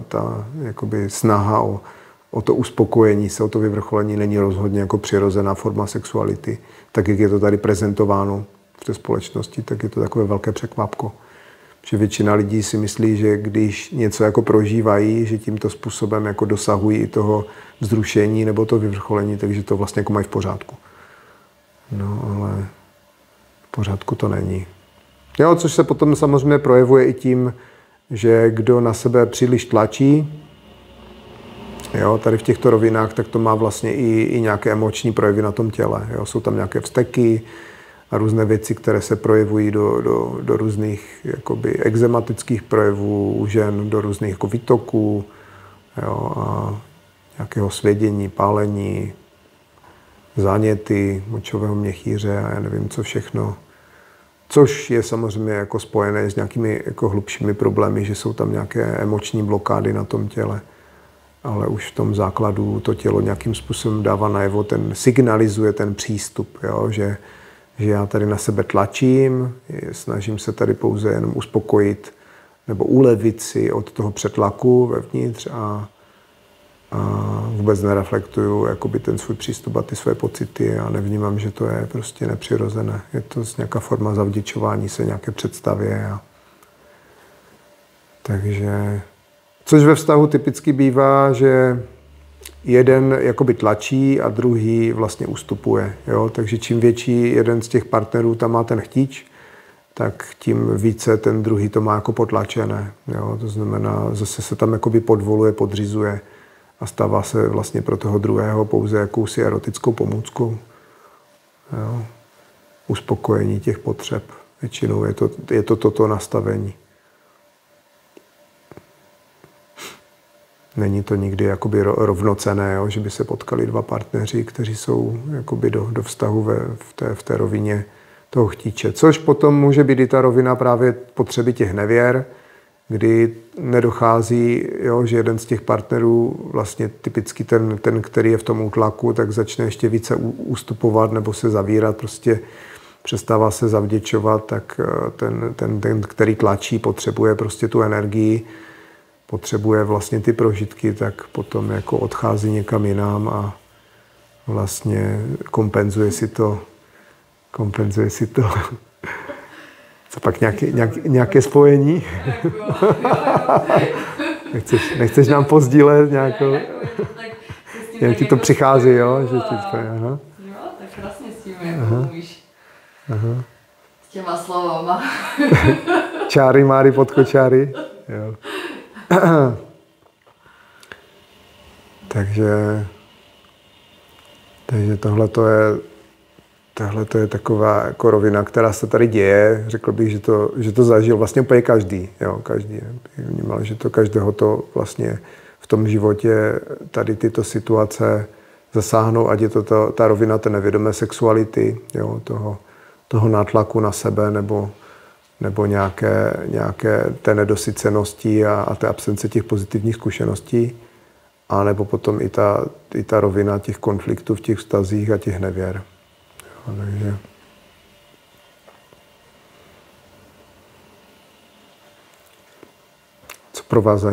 Speaker 1: ta jakoby snaha o to uspokojení se, o to vyvrcholení není rozhodně jako přirozená forma sexuality. Tak, jak je to tady prezentováno v té společnosti, tak je to takové velké překvapko. Že většina lidí si myslí, že když něco jako prožívají, že tímto způsobem jako dosahují i toho vzrušení nebo to vyvrcholení, takže to vlastně jako mají v pořádku. No, ale v pořádku to není. Jo, což se potom samozřejmě projevuje i tím, že kdo na sebe příliš tlačí, jo, tady v těchto rovinách, tak to má vlastně i nějaké emoční projevy na tom těle. Jo. Jsou tam nějaké vzteky a různé věci, které se projevují do různých jakoby exematických projevů u žen, do různých jako výtoků, jo, a nějakého svědění, pálení, záněty močového měchýře a já nevím co všechno. Což je samozřejmě jako spojené s nějakými jako hlubšími problémy, že jsou tam nějaké emoční blokády na tom těle. Ale už v tom základu to tělo nějakým způsobem dává najevo, signalizuje ten přístup, jo? Že já tady na sebe tlačím, snažím se tady pouze jenom uspokojit nebo ulevit si od toho přetlaku vevnitř a vůbec nereflektuju jakoby ten svůj přístup a ty své pocity a nevnímám, že to je prostě nepřirozené. Je to nějaká forma zavděčování se nějaké představě. Takže, což ve vztahu typicky bývá, že jeden jakoby tlačí a druhý vlastně ustupuje. Jo? Takže čím větší jeden z těch partnerů tam má ten chtíč, tak tím více ten druhý to má jako potlačené. Jo? To znamená, zase se tam jakoby podvoluje, podřizuje a stává se vlastně pro toho druhého pouze jakousi erotickou pomůckou. Jo? Uspokojení těch potřeb. Většinou je to toto nastavení. Není to nikdy jakoby rovnocenné, jo? Že by se potkali dva partneři, kteří jsou jakoby do vztahu v té rovině toho chtíče. Což potom může být i ta rovina právě potřeby těch nevěr, kdy nedochází, jo, že jeden z těch partnerů, vlastně typicky ten, který je v tom útlaku, tak začne ještě více ustupovat nebo se zavírat, prostě přestává se zavděčovat, tak ten, který tlačí, potřebuje prostě tu energii, potřebuje vlastně ty prožitky, tak potom jako odchází někam jinam a vlastně kompenzuje si to. Co pak nějaké spojení? Nechceš nám pozdílet nějakou? Jak ti to přichází, jo? Že ti to,
Speaker 2: aha. Jo, tak krásně s tím jako umíš. S těma slovama.
Speaker 1: Čáry, máry, podkočáry. Jo. Takže tohle to je taková jako rovina, která se tady děje. Řekl bych, že to zažil vlastně úplně každý. Jo, každý vnímal, že to každého to vlastně v tom životě tady tyto situace zasáhnou, ať je to ta rovina té nevědomé sexuality, jo, toho nátlaku na sebe nebo nějaké té nedosycenosti a té absence těch pozitivních zkušeností, a nebo potom i ta rovina těch konfliktů v těch vztazích a těch nevěr. Jo, takže co pro vás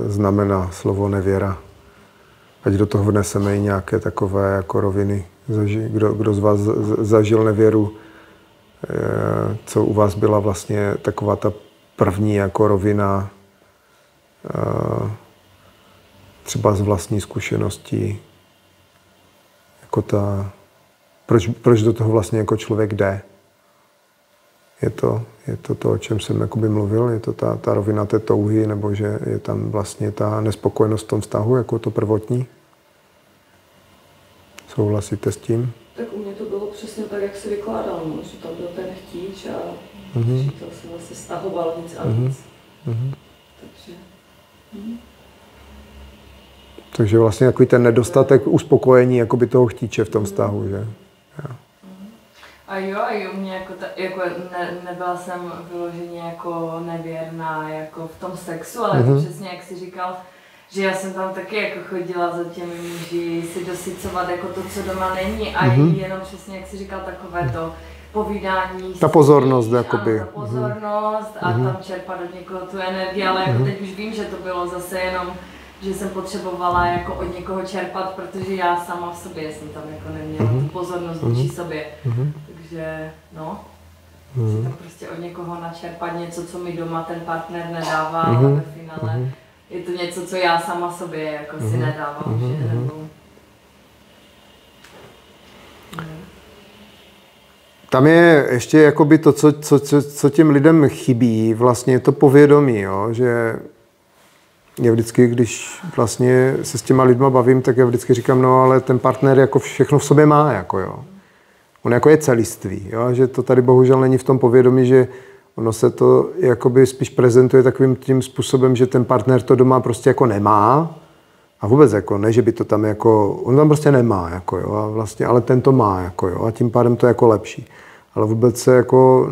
Speaker 1: znamená slovo nevěra? Ať do toho vneseme i nějaké takové jako roviny. Kdo z vás zažil nevěru, co u vás byla vlastně taková ta první jako rovina, třeba z vlastní zkušeností, jako proč do toho vlastně jako člověk jde? Je to, o čem jsem jakoby mluvil, je to ta rovina té touhy, nebo že je tam vlastně ta nespokojenost v tom vztahu, jako to prvotní? Souhlasíte s tím?
Speaker 2: Tak u mě to bylo přesně tak, jak jsi vykládal, no, že tam byl ten chtíč a to se vlastně stahoval víc a víc.
Speaker 1: Takže vlastně takový ten nedostatek uspokojení jakoby toho chtíče v tom vztahu, že? Jo.
Speaker 2: A jo, u mě jako nebyla jsem vyloženě jako nevěrná jako v tom sexu, ale to přesně jak jsi říkal, že já jsem tam taky jako chodila za těmi muži si dosycovat jako to, co doma není a jenom přesně jak jsi říkal, takové to povídání.
Speaker 1: Ta pozornost jakoby.
Speaker 2: Ta pozornost a tam čerpat od někoho tu energii, ale jako teď už vím, že to bylo zase jenom, že jsem potřebovala jako od někoho čerpat, protože já sama v sobě jsem tam jako neměla tu pozornost vůči sobě. Takže no, si tam prostě od někoho načerpat něco, co mi doma ten partner nedává, ale ve finále je to něco, co já sama sobě jako si nedávám, že nebo...
Speaker 1: Tam je ještě jakoby to, co těm lidem chybí, vlastně je to povědomí, jo? Že já vždycky, když vlastně se s těma lidma bavím, tak já vždycky říkám, no ale ten partner jako všechno v sobě má, jako jo. On jako je celistvý, jo? Že to tady bohužel není v tom povědomí, že ono se to jakoby spíš prezentuje takovým tím způsobem, že ten partner to doma prostě jako nemá a vůbec jako ne, že by to tam jako, on tam prostě nemá, jako jo, a vlastně, ale ten to má, jako jo, a tím pádem to je jako lepší. Ale vůbec se jako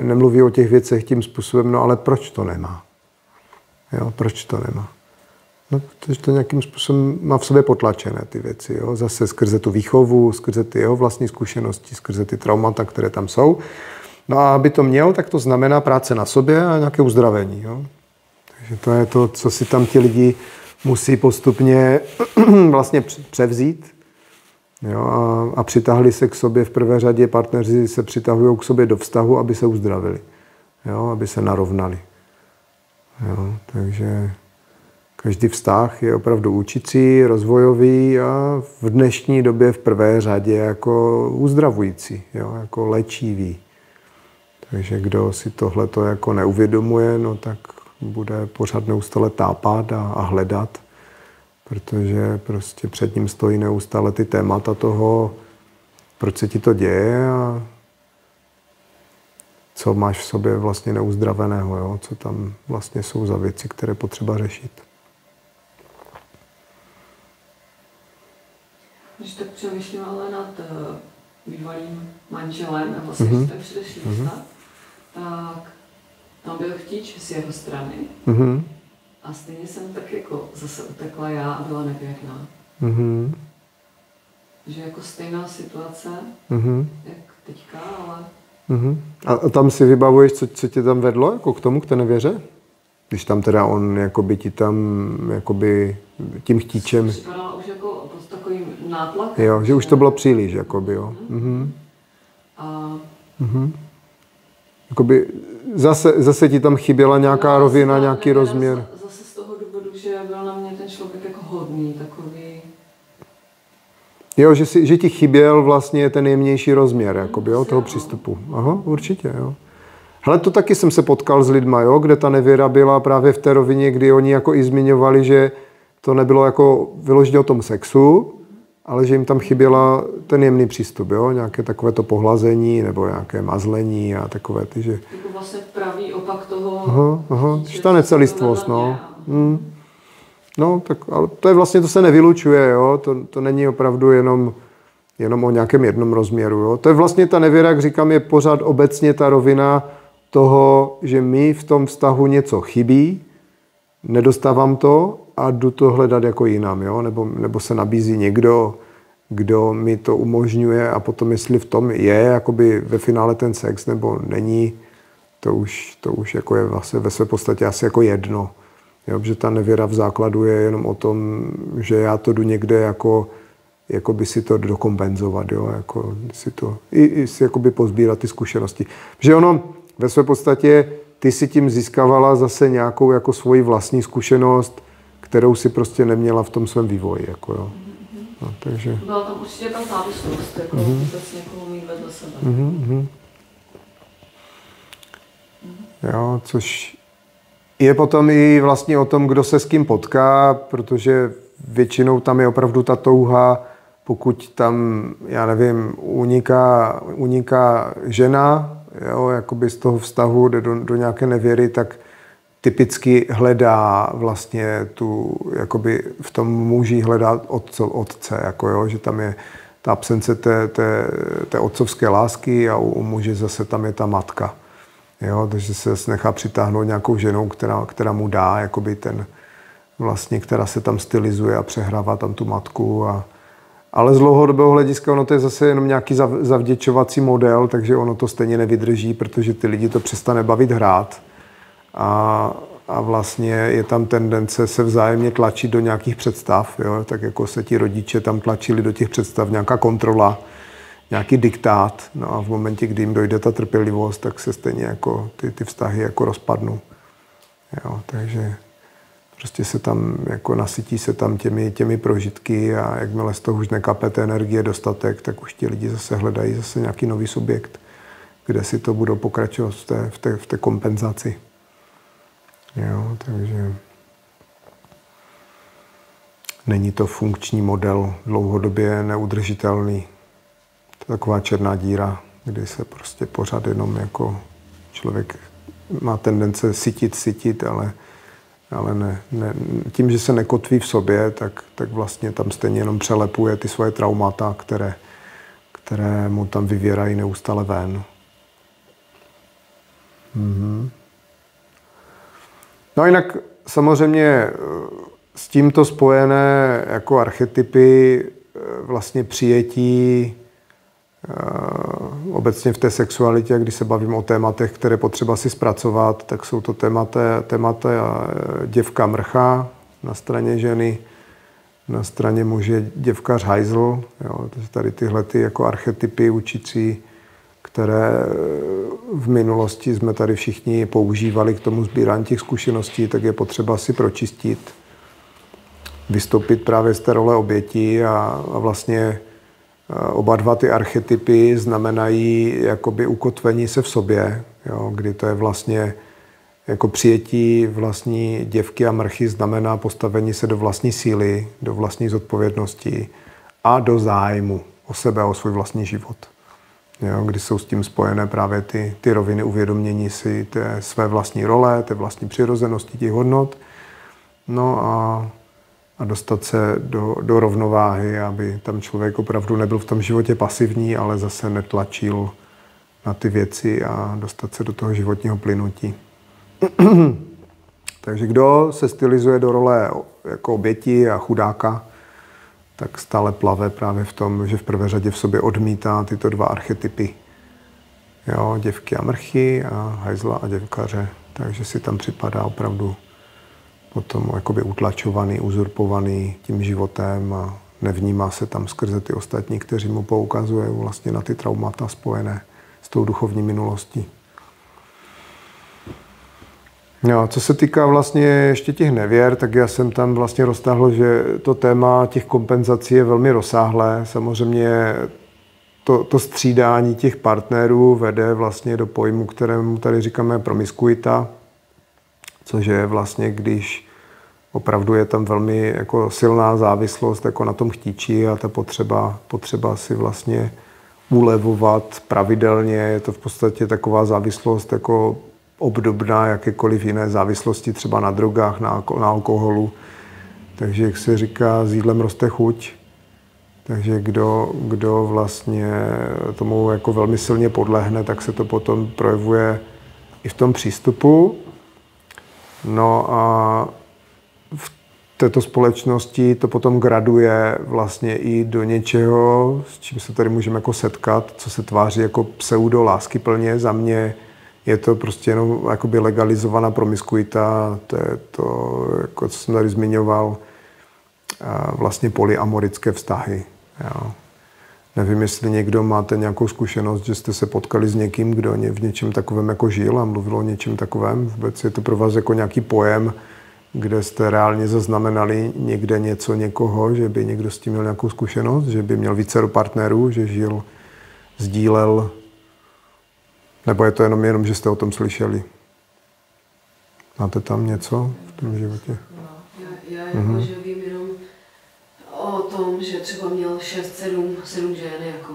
Speaker 1: nemluví o těch věcech tím způsobem, no ale proč to nemá? Jo, proč to nemá? No, protože to nějakým způsobem má v sobě potlačené ty věci, jo? Zase skrze tu výchovu, skrze ty jeho vlastní zkušenosti, skrze ty traumata, které tam jsou. No a aby to měl, tak to znamená práce na sobě a nějaké uzdravení, jo? Takže to je to, co si tam ti lidi musí postupně vlastně převzít. Jo? A přitáhli se k sobě v prvé řadě, partneři se přitahují k sobě do vztahu, aby se uzdravili, jo? Aby se narovnali. Jo? Takže Každý vztah je opravdu učící, rozvojový a v dnešní době v prvé řadě jako uzdravující, jo, jako léčivý. Takže kdo si tohleto jako neuvědomuje, no tak bude pořád neustále tápat a hledat, protože prostě před ním stojí neustále ty témata toho, proč se ti to děje a co máš v sobě vlastně neuzdraveného, jo? Co tam vlastně jsou za věci, které potřeba řešit.
Speaker 3: Když tak přemýšlím ale nad bývalým manželem a vlastně ten předešlý vztah, tak tam byl chtíč z jeho strany a stejně jsem tak jako zase utekla já a byla nevěrná. Že jako stejná situace, jak teďka, ale...
Speaker 1: A tam si vybavuješ, co tě tam vedlo jako k tomu, k té nevěře? Když tam teda on jakoby ti tam jakoby tím chtíčem...
Speaker 3: Připadala už jako pod takovým nátlakem.
Speaker 1: Jo, že už to bylo příliš, jakoby, jo. Jakoby zase ti tam chyběla nějaká rovina, nějaký rozměr.
Speaker 3: Zase z toho důvodu, že byl na mě ten člověk jako hodný, takový...
Speaker 1: Jo, že ti chyběl vlastně ten jemnější rozměr, jakoby, jo, toho přístupu. Aha, určitě, jo. Hele, to taky jsem se potkal s lidma, jo, kde ta nevěra byla právě v té rovině, kdy oni jako i zmiňovali, že to nebylo jako vyloženě o tom sexu, ale že jim tam chyběla ten jemný přístup, jo, nějaké takové to pohlazení nebo nějaké mazlení a takové ty, že...
Speaker 3: Jako vlastně pravý opak toho...
Speaker 1: Že ta necelistvost, no. No, tak, ale to je vlastně, to se nevylučuje, jo, to není opravdu jenom o nějakém jednom rozměru, jo. To je vlastně ta nevěra, jak říkám, je pořád obecně ta rovina toho, že mi v tom vztahu něco chybí, nedostávám to a jdu to hledat jako jinam, jo, nebo se nabízí někdo, kdo mi to umožňuje a potom, jestli v tom je jakoby ve finále ten sex nebo není, to už jako je vlastně ve své podstatě asi jako jedno. Jo, že ta nevěra v základu je jenom o tom, že já to jdu někde jako by si to dokompenzovat, jo, jako si to, i si jakoby pozbírat ty zkušenosti. Že ono ve své podstatě ty si tím získávala zase nějakou jako svoji vlastní zkušenost, kterou si prostě neměla v tom svém vývoji, jako jo. No, takže...
Speaker 3: Byla tam určitě ta závislost, jako vůbec někoho mít vedle sebe.
Speaker 1: Jo, což je potom i vlastně o tom, kdo se s kým potká, protože většinou tam je opravdu ta touha, pokud tam, já nevím, uniká žena, jo, jakoby z toho vztahu jde do nějaké nevěry, tak typicky hledá vlastně jakoby v tom muži hledá otce, jako jo, že tam je ta absence té otcovské lásky a u muže zase tam je ta matka. Jo, takže se nechá přitáhnout nějakou ženou, která mu dá, jakoby vlastně, která se tam stylizuje a přehrává tam tu matku. Ale z dlouhodobého hlediska ono to je zase jenom nějaký zavděčovací model, takže ono to stejně nevydrží, protože ty lidi to přestane bavit hrát. A vlastně je tam tendence se vzájemně tlačit do nějakých představ, jo? Tak jako se ti rodiče tam tlačili do těch představ, nějaká kontrola, nějaký diktát, no a v momentě, kdy jim dojde ta trpělivost, tak se stejně jako ty vztahy jako rozpadnou. Jo, takže prostě se tam jako nasytí se tam těmi prožitky a jakmile z toho už nekape té energie dostatek, tak už ti lidi zase hledají zase nějaký nový subjekt, kde si to budou pokračovat v té kompenzaci. Jo, takže není to funkční model, dlouhodobě neudržitelný. To je taková černá díra, kdy se prostě pořád jenom jako člověk má tendence sytit, ale ne, tím, že se nekotví v sobě, tak vlastně tam stejně jenom přelepuje ty svoje traumata, které mu tam vyvěrají neustále ven. No a jinak samozřejmě s tímto spojené jako archetypy vlastně přijetí obecně v té sexualitě, když se bavím o tématech, které potřeba si zpracovat, tak jsou to témata děvka mrcha na straně ženy, na straně muže děvka hajzl. Tady tyhle ty jako archetypy učící, které v minulosti jsme tady všichni používali k tomu sbírání těch zkušeností, tak je potřeba si pročistit. vystoupit právě z té role oběti a vlastně oba dva ty archetypy znamenají jakoby ukotvení se v sobě, jo, kdy to je vlastně jako přijetí vlastní děvky a mrchy znamená postavení se do vlastní síly, do vlastní zodpovědnosti a do zájmu o sebe a o svůj vlastní život. Jo, kdy jsou s tím spojené právě ty roviny uvědomění si té své vlastní role, té vlastní přirozenosti, těch hodnot. No a dostat se do rovnováhy, aby tam člověk opravdu nebyl v tom životě pasivní, ale zase netlačil na ty věci a dostat se do toho životního plynutí. Takže kdo se stylizuje do role jako oběti a chudáka, tak stále plave právě v tom, že v prvé řadě v sobě odmítá tyto dva archetypy. Jo, děvky a mrchy a hajzla a děvkaře. Takže si tam připadá opravdu potom jakoby utlačovaný, uzurpovaný tím životem a nevnímá se tam skrze ty ostatní, kteří mu poukazují vlastně na ty traumata spojené s tou duchovní minulostí. No, co se týká vlastně ještě těch nevěr, tak já jsem tam vlastně roztáhl, že to téma těch kompenzací je velmi rozsáhlé. Samozřejmě to střídání těch partnerů vede vlastně do pojmu, kterému tady říkáme promiskuita, což je vlastně, když opravdu je tam velmi jako silná závislost jako na tom chtíči a ta potřeba si vlastně ulevovat pravidelně. Je to v podstatě taková závislost jako obdobná jakékoliv jiné závislosti, třeba na drogách, na alkoholu. Takže, jak se říká, s jídlem roste chuť. Takže kdo vlastně tomu jako velmi silně podlehne, tak se to potom projevuje i v tom přístupu. No a v této společnosti to potom graduje vlastně i do něčeho, s čím se tady můžeme jako setkat, co se tváří jako pseudo láskyplně. Za mě je to prostě jenom jakoby legalizovaná promiskuita, to je to, jako co jsem tady zmiňoval, vlastně polyamorické vztahy. Jo. Nevím, jestli někdo máte nějakou zkušenost, že jste se potkali s někým, kdo v něčem takovém jako žil a mluvil o něčem takovém. Vůbec je to pro vás jako nějaký pojem, kde jste reálně zaznamenali někde něco někoho, že by někdo s tím měl nějakou zkušenost, že by měl vícero partnerů, že žil, sdílel. Nebo je to jenom, že jste o tom slyšeli? Máte tam něco v tom životě?
Speaker 3: No, já že vím jenom o tom, že třeba měl 6-7 žen jako.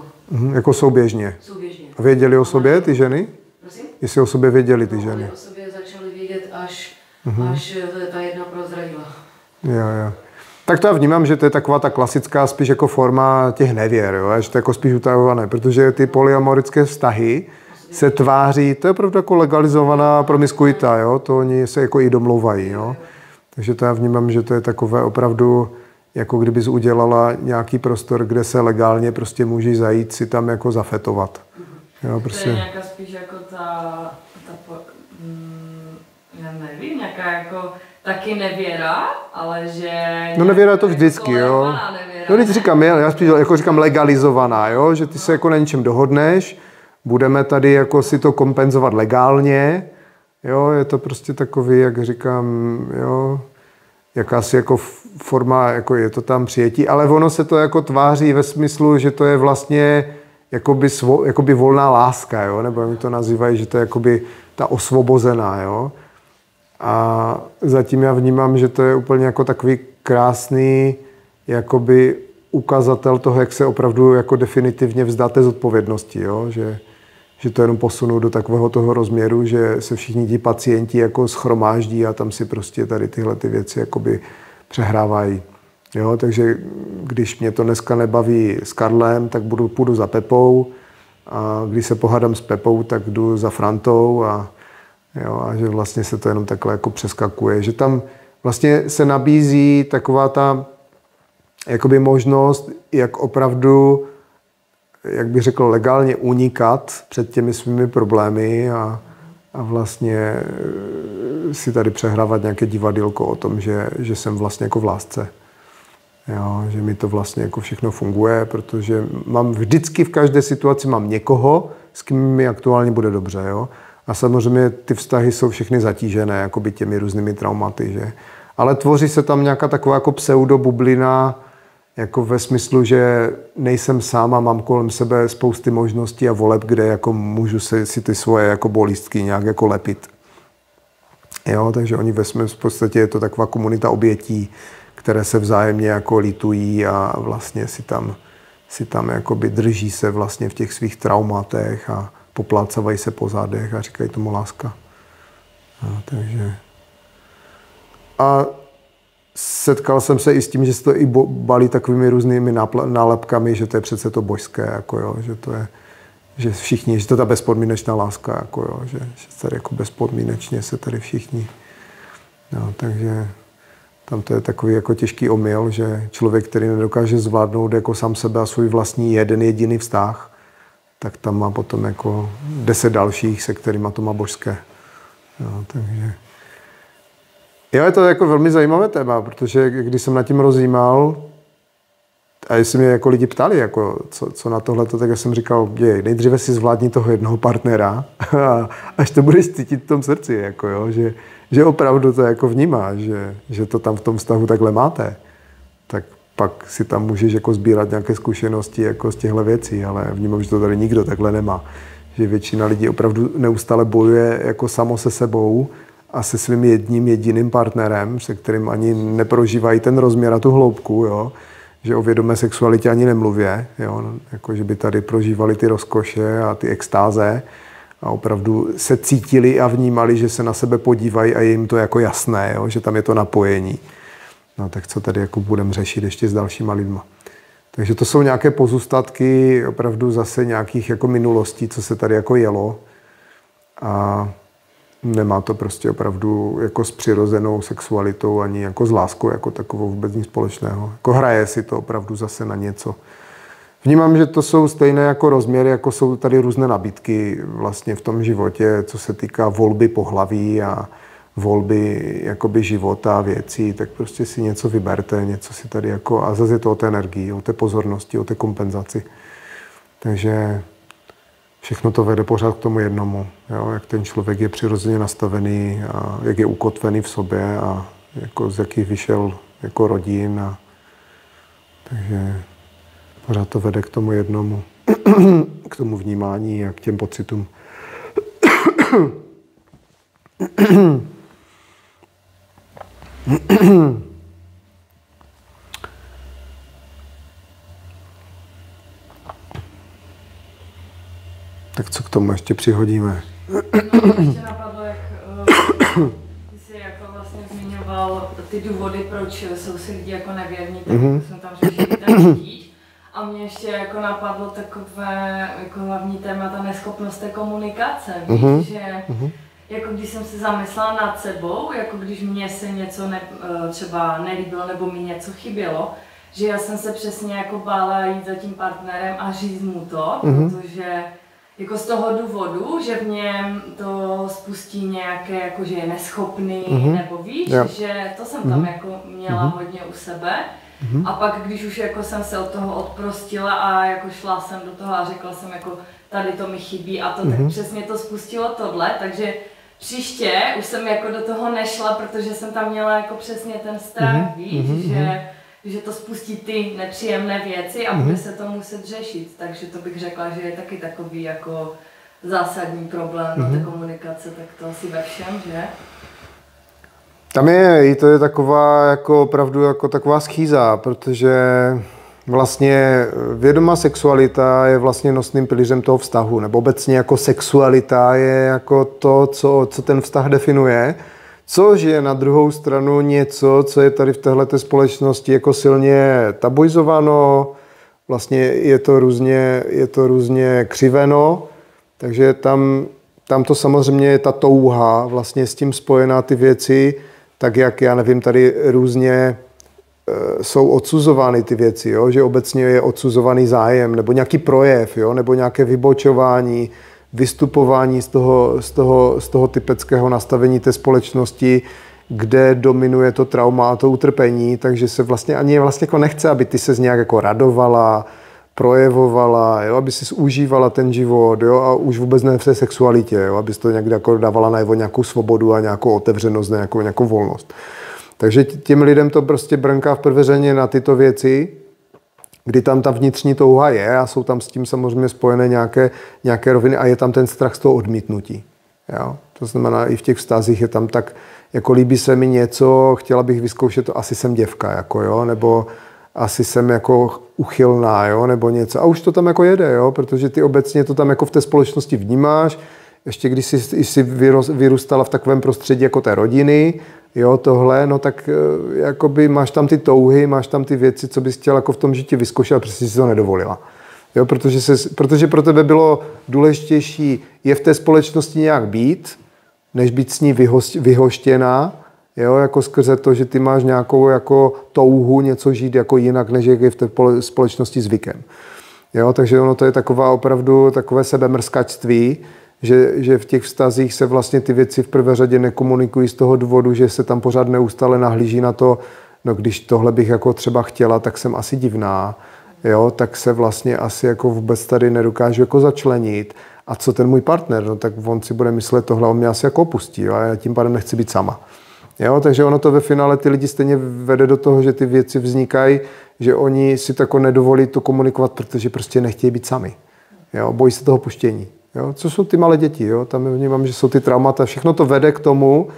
Speaker 1: Jako souběžně?
Speaker 3: Souběžně.
Speaker 1: A věděli o sobě ty ženy?
Speaker 3: Prosím?
Speaker 1: Jestli o sobě věděli ty ženy?
Speaker 3: Oni o sobě začali vědět, až ta jedna prozradila.
Speaker 1: Jo. Tak to já vnímám, že to je taková ta klasická spíš jako forma těch nevěr, jo? Že to je jako spíš utajované, protože ty polyamorické vztahy se tváří, to je opravdu jako legalizovaná promiskuita, jo? To oni se jako i domlouvají, jo? Takže to já vnímám, že to je takové opravdu, jako kdybys udělala nějaký prostor, kde se legálně prostě můžeš zajít si tam jako zafetovat. Jo, prostě.
Speaker 2: To je nějaká spíš jako já nevím, nějaká jako taky nevěra, ale že...
Speaker 1: No nevěra je to vždycky, jo. No teď říkám, já spíš jako říkám legalizovaná, jo, že ty se jako na něčem dohodneš, budeme tady jako si to kompenzovat legálně, jo, je to prostě takový, jak říkám, jo, jakási jako forma, jako je to tam přijetí, ale ono se to jako tváří ve smyslu, že to je vlastně jakoby volná láska, jo, nebo mi to nazývají, že to je jakoby ta osvobozená, jo. A zatím já vnímám, že to je úplně jako takový krásný jakoby ukazatel toho, jak se opravdu jako definitivně vzdáte zodpovědnosti, jo? Že to jenom posunu do takového toho rozměru, že se všichni ti pacienti jako shromáždí a tam si prostě tady tyhle ty věci jakoby přehrávají. Jo? Takže když mě to dneska nebaví s Karlem, tak půjdu za Pepou a když se pohádám s Pepou, tak jdu za Frantou a že vlastně se to jenom takhle jako přeskakuje. Že tam vlastně se nabízí taková ta jakoby možnost, jak opravdu, jak bych řekl, legálně unikat před těmi svými problémy a vlastně si tady přehrávat nějaké divadýlko o tom, že jsem vlastně jako v lásce. Jo, že mi to vlastně jako všechno funguje, protože mám vždycky v každé situaci mám někoho, s kým mi aktuálně bude dobře. Jo? A samozřejmě ty vztahy jsou všechny zatížené jakoby těmi různými traumaty. Že? ale tvoří se tam nějaká taková jako pseudobublina, jako ve smyslu, že nejsem sám a mám kolem sebe spousty možností a voleb, kde jako můžu si ty svoje jako bolístky nějak jako lepit. Jo, takže oni v podstatě je to taková komunita obětí, které se vzájemně jako litují a vlastně si tam jakoby drží se vlastně v těch svých traumatech a poplácavají se po zádech a říkají tomu láska. No, takže... A setkal jsem se i s tím, že se to i balí takovými různými nálepkami, že to je přece to božské, jako jo, že to je, že všichni, že to je ta bezpodmínečná láska, jako jo, že tady jako bezpodmínečně se tady všichni. No, takže tam to je takový jako těžký omyl, že člověk, který nedokáže zvládnout jako sám sebe a svůj vlastní jeden jediný vztah, tak tam má potom jako 10 dalších, se kterýma to má božské. No, takže... Jo, je to jako velmi zajímavé téma, protože když jsem nad tím rozjímal, a jestli mě jako lidi ptali, jako, co na tohleto, tak já jsem říkal, nejdříve si zvládni toho jednoho partnera a až to budeš cítit v tom srdci, jako, jo, že opravdu to jako vnímáš, že to tam v tom vztahu takhle máte, tak pak si tam můžeš jako sbírat nějaké zkušenosti jako z těchto věcí, ale vnímám, že to tady nikdo takhle nemá. Že většina lidí opravdu neustále bojuje jako samo se sebou a se svým jedním jediným partnerem, se kterým ani neprožívají ten rozměr a tu hloubku, jo? Že o vědomé sexualitě ani nemluvě, jo? Jako, že by tady prožívali ty rozkoše a ty extáze a opravdu se cítili a vnímali, že se na sebe podívají a je jim to jako jasné, jo? Že tam je to napojení. No tak co tady jako budeme řešit ještě s dalšíma lidma. Takže to jsou nějaké pozůstatky opravdu zase nějakých jako minulostí, co se tady jako jelo a nemá to prostě opravdu jako s přirozenou sexualitou ani jako s láskou jako takovou vůbec nic společného. Jako hraje si to opravdu zase na něco. Vnímám, že to jsou stejné jako rozměry, jako jsou tady různé nabídky vlastně v tom životě, co se týká volby pohlaví a volby jakoby života a věcí, tak prostě si něco vyberte, něco si tady jako, a zase je to o té energii, o té pozornosti, o té kompenzaci. Takže všechno to vede pořád k tomu jednomu, jo? Jak ten člověk je přirozeně nastavený a jak je ukotvený v sobě a jako z jakých vyšel jako rodin. Takže pořád to vede k tomu jednomu, k tomu vnímání a k těm pocitům. Tak co k tomu ještě přihodíme?
Speaker 2: Ještě napadlo, jak ty jsi jako vlastně zmiňoval ty důvody, proč jsou si lidi jako nevěrní, tak jsme tam řešili ten řidič. A mě ještě jako napadlo takové jako hlavní téma, ta neschopnost té komunikace, víš, že jako když jsem se zamyslela nad sebou, jako když mně se něco třeba nelíbilo nebo mi něco chybělo, že já jsem se přesně jako bála jít za tím partnerem a říct mu to, protože jako z toho důvodu, že v něm to spustí nějaké, jako že je neschopný, nebo víš, že to jsem tam jako měla hodně u sebe. A pak, když už jako jsem se od toho odprostila a jako šla jsem do toho a řekla jsem jako tady to mi chybí a to, tak přesně to spustilo tohle, takže příště už jsem jako do toho nešla, protože jsem tam měla jako přesně ten strach, víš, že to spustí ty nepříjemné věci a bude se to muset řešit, takže to bych řekla, že je taky takový jako zásadní problém té komunikace, tak to asi ve všem, že?
Speaker 1: Tam to je taková jako opravdu jako taková schýza, protože vlastně vědomá sexualita je vlastně nosným pilířem toho vztahu, nebo obecně jako sexualita je jako to, co ten vztah definuje, což je na druhou stranu něco, co je tady v téhleté společnosti jako silně tabuizováno, vlastně je to různě křiveno, takže tam to samozřejmě je ta touha vlastně s tím spojená ty věci, tak jak, já nevím, tady různě jsou odsuzovány ty věci, jo? Že obecně je odsuzovaný zájem nebo nějaký projev, jo? Nebo nějaké vybočování, vystupování z toho typického nastavení té společnosti, kde dominuje to trauma a to utrpení, takže se vlastně ani vlastně jako nechce, aby ty se nějak jako radovala, projevovala, jo? Aby si užívala ten život, jo? A už vůbec ne v té sexualitě, jo? Aby to někde jako dávala najevo nějakou svobodu a nějakou otevřenost, nějakou volnost. Takže těm lidem to prostě brnká v prvé řadě na tyto věci, kdy tam ta vnitřní touha je a jsou tam s tím samozřejmě spojené nějaké roviny a je tam ten strach z toho odmítnutí. Jo? To znamená, i v těch vztazích je tam tak, jako líbí se mi něco, chtěla bych vyzkoušet to, asi jsem děvka, jako, jo? Nebo asi jsem jako uchylná, jo? Nebo něco. A už to tam jako jede, jo? Protože ty obecně to tam jako v té společnosti vnímáš, ještě když jsi vyrůstala v takovém prostředí jako té rodiny, jo, tohle, no tak jakoby máš tam ty touhy, máš tam ty věci, co bys chtěla jako v tom životě vyzkoušet, a přesně si to nedovolila. Jo, protože pro tebe bylo důležitější je v té společnosti nějak být, než být s ní vyhoštěná, jo, jako skrze to, že ty máš nějakou jako touhu něco žít jako jinak, než je v té společnosti zvykem. Jo, takže ono to je taková opravdu takové sebemrskačství, že v těch vztazích se vlastně ty věci v prvé řadě nekomunikují z toho důvodu, že se tam pořád neustále nahlíží na to, no když tohle bych jako třeba chtěla, tak jsem asi divná, jo, tak se vlastně asi jako vůbec tady nedokážu jako začlenit. A co ten můj partner, no tak on si bude myslet tohle, on mě asi jako opustí, jo, a já tím pádem nechci být sama. Jo, takže ono to ve finále ty lidi stejně vede do toho, že ty věci vznikají, že oni si tako nedovolí to komunikovat, protože prostě nechtějí být sami. Jo, bojí se toho puštění. Jo, co jsou ty malé děti, jo? Tam vnímám, že jsou ty traumata, všechno to vede k tomu,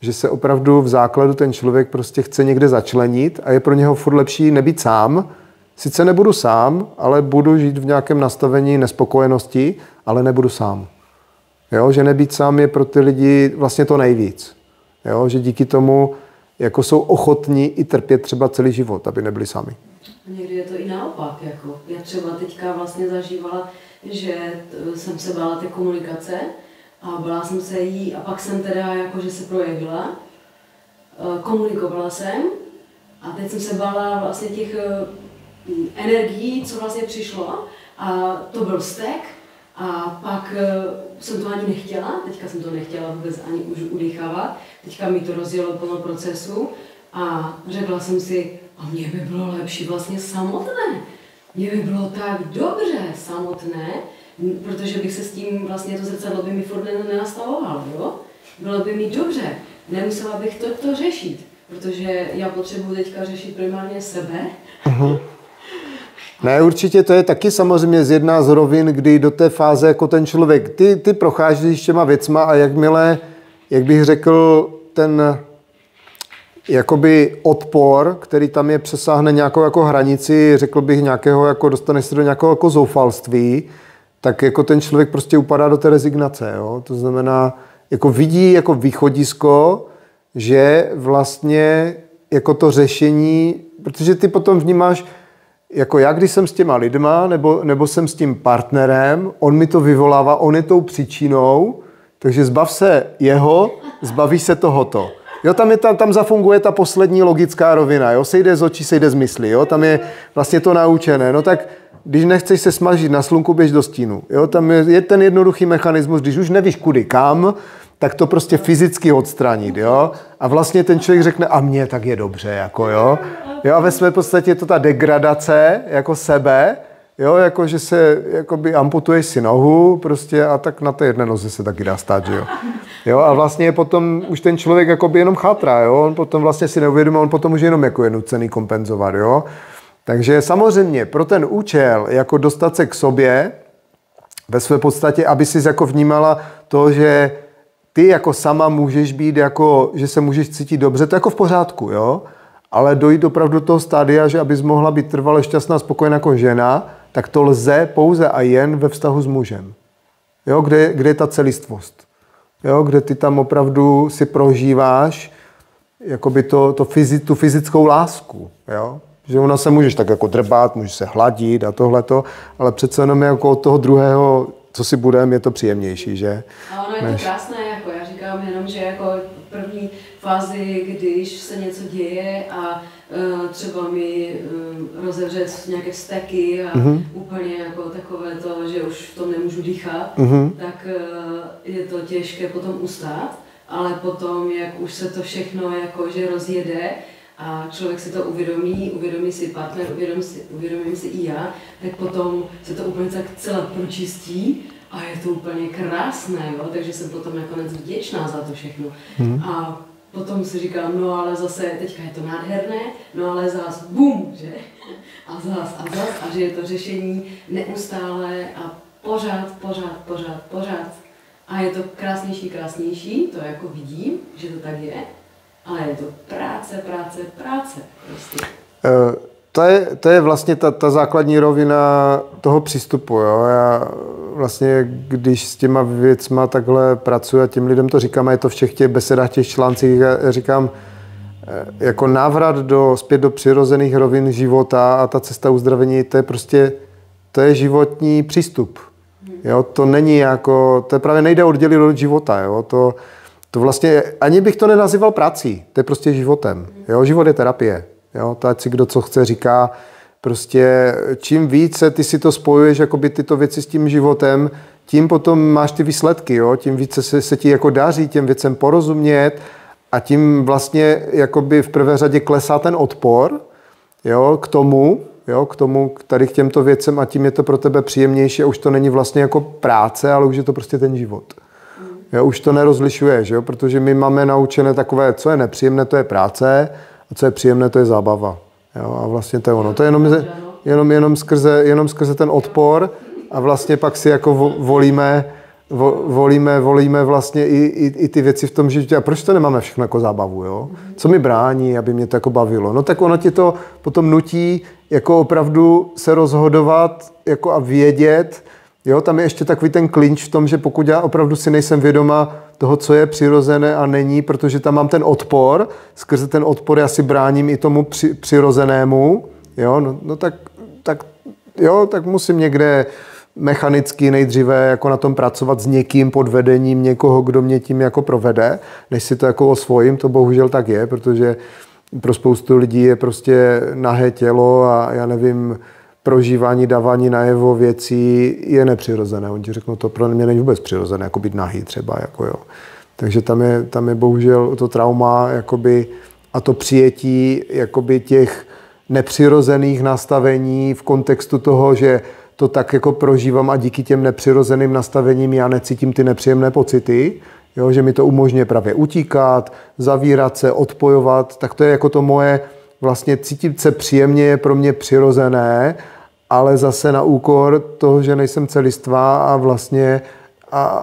Speaker 1: že se opravdu v základu ten člověk prostě chce někde začlenit a je pro něho furt lepší nebýt sám. Sice nebudu sám, ale budu žít v nějakém nastavení nespokojenosti, ale nebudu sám. Jo, že nebýt sám je pro ty lidi vlastně to nejvíc. Jo, že díky tomu jako jsou ochotní i trpět třeba celý život, aby nebyli sami.
Speaker 4: Někdy je to i naopak. Jako. Já třeba teďka vlastně zažívala, že jsem se bála té komunikace a bála jsem se jí a pak jsem teda jakože se projevila, komunikovala jsem a teď jsem se bála vlastně těch energií, co vlastně přišlo a to byl vztek a pak jsem to ani nechtěla, teďka jsem to nechtěla vůbec ani už udýchávat, teďka mi to rozjelo plno procesu a řekla jsem si, a mně by bylo lepší vlastně samotné. Mně by bylo tak dobře samotné, protože bych se s tím vlastně to zrcadlo by mi furt nenastavovalo, jo? Bylo by mi dobře, nemusela bych to řešit, protože já potřebuji teďka řešit primárně sebe.
Speaker 1: Ne, určitě to je taky samozřejmě z jedna z rovin, kdy do té fáze jako ten člověk, ty procházíš těma věcma a jakmile, jak bych řekl, ten jakoby odpor, který tam je, přesáhne nějakou jako hranici, řekl bych nějakého, jako dostaneš se do nějakého jako zoufalství, tak jako ten člověk prostě upadá do té rezignace, jo? To znamená, jako vidí jako východisko, že vlastně jako to řešení, protože ty potom vnímáš, jako já, když jsem s těma lidma, nebo jsem s tím partnerem, on mi to vyvolává, on je tou příčinou, takže zbav se jeho, zbavíš se tohoto. Jo, tam zafunguje ta poslední logická rovina, jo, sejde z očí, sejde z mysli, jo, tam je vlastně to naučené, no tak když nechceš se smažit na slunku, běž do stínu, jo, tam je ten jednoduchý mechanismus, když už nevíš kudy kam, tak to prostě fyzicky odstranit, jo, a vlastně ten člověk řekne, a mně tak je dobře, jako jo, a ve své podstatě je to ta degradace, jako sebe, jo, jako že se, jakoby amputuješ si nohu, prostě a tak na té jedné noze se taky dá stát, že jo. Jo, a vlastně potom už ten člověk jakoby jenom chátrá, jo, on potom vlastně si neuvědomí, on potom už jenom jako je nucený kompenzovat, jo. Takže samozřejmě pro ten účel, jako dostat se k sobě, ve své podstatě, aby si jako vnímala to, že ty jako sama můžeš být, jako, že se můžeš cítit dobře, to je jako v pořádku, jo. Ale dojít opravdu do toho stádia, že abys mohla být trvale šťastná, spokojená jako žena, tak to lze pouze a jen ve vztahu s mužem. Jo, kde je ta celistvost. Jo, kde ty tam opravdu si prožíváš jakoby tu fyzickou lásku. Jo? Že ona se můžeš tak jako drbat, můžeš se hladit a tohleto, ale přece jenom jako od toho druhého, co si budeme, je to příjemnější, že?
Speaker 4: A ono je to krásné, jako já říkám jenom, že jako první fázi, když se něco děje a třeba mi rozevře nějaké vzteky a úplně jako takové to, že už v tom nemůžu dýchat, tak je to těžké potom ustát, ale potom, jak už se to všechno jako, že rozjede a člověk si to uvědomí si partner, uvědomím si i já, tak potom se to úplně tak celé pročistí a je to úplně krásné, jo? Takže jsem potom nakonec vděčná za to všechno. A potom si říkám, no ale zase teďka je to nádherné, no ale zás bum, že? A zás, a že je to řešení neustále a pořád. A je to krásnější, to jako vidím, že to tak je, ale je to práce. Prostě.
Speaker 1: To je vlastně ta základní rovina toho přístupu. Jo? Já vlastně, když s těma věcma takhle pracuji a těm lidem to říkám, a je to v všech těch besedách, těch článcích, já říkám, jako návrat zpět do přirozených rovin života a ta cesta uzdravení, to je životní přístup. Jo? To není jako, to právě nejde oddělit od života. Jo? To vlastně, ani bych to nenazýval prací, to je prostě životem. Jo? Život je terapie. Jo, to ať si kdo co chce říká, prostě čím více ty si to spojuješ, jakoby tyto věci s tím životem, tím potom máš ty výsledky, jo? Tím více se ti jako daří těm věcem porozumět a tím vlastně jakoby v prvé řadě klesá ten odpor, jo, k tomu, tady k těmto věcem a tím je to pro tebe příjemnější a už to není vlastně jako práce, ale už je to prostě ten život. Jo, už to nerozlišuješ, jo? Protože my máme naučené takové, co je nepříjemné, to je práce, a co je příjemné, to je zábava. Jo? A vlastně to je ono. To je jenom skrze ten odpor a vlastně pak si jako volíme vlastně i ty věci v tom životě. A proč to nemáme všechno jako zábavu? Jo? Co mi brání, aby mě to jako bavilo? No tak ono ti to potom nutí jako opravdu se rozhodovat jako a vědět. Jo? Tam je ještě takový ten klinč v tom, že pokud já opravdu si nejsem vědoma toho, co je přirozené a není, protože tam mám ten odpor, skrze ten odpor já si bráním i tomu přirozenému, jo, no tak musím někde mechanicky nejdříve jako na tom pracovat s někým pod vedením někoho, kdo mě tím jako provede, než si to jako osvojím, to bohužel tak je, protože pro spoustu lidí je prostě nahé tělo a já nevím, prožívání, dávání najevo věcí je nepřirozené. Oni ti řeknou, to pro mě není vůbec přirozené, jako být nahý třeba. Jako jo. Takže tam je bohužel to trauma jakoby, a to přijetí jakoby, těch nepřirozených nastavení v kontextu toho, že to tak jako prožívám a díky těm nepřirozeným nastavením já necítím ty nepříjemné pocity, jo, že mi to umožňuje právě utíkat, zavírat se, odpojovat, tak to je jako to moje vlastně cítit se příjemně je pro mě přirozené, ale zase na úkor toho, že nejsem celistvá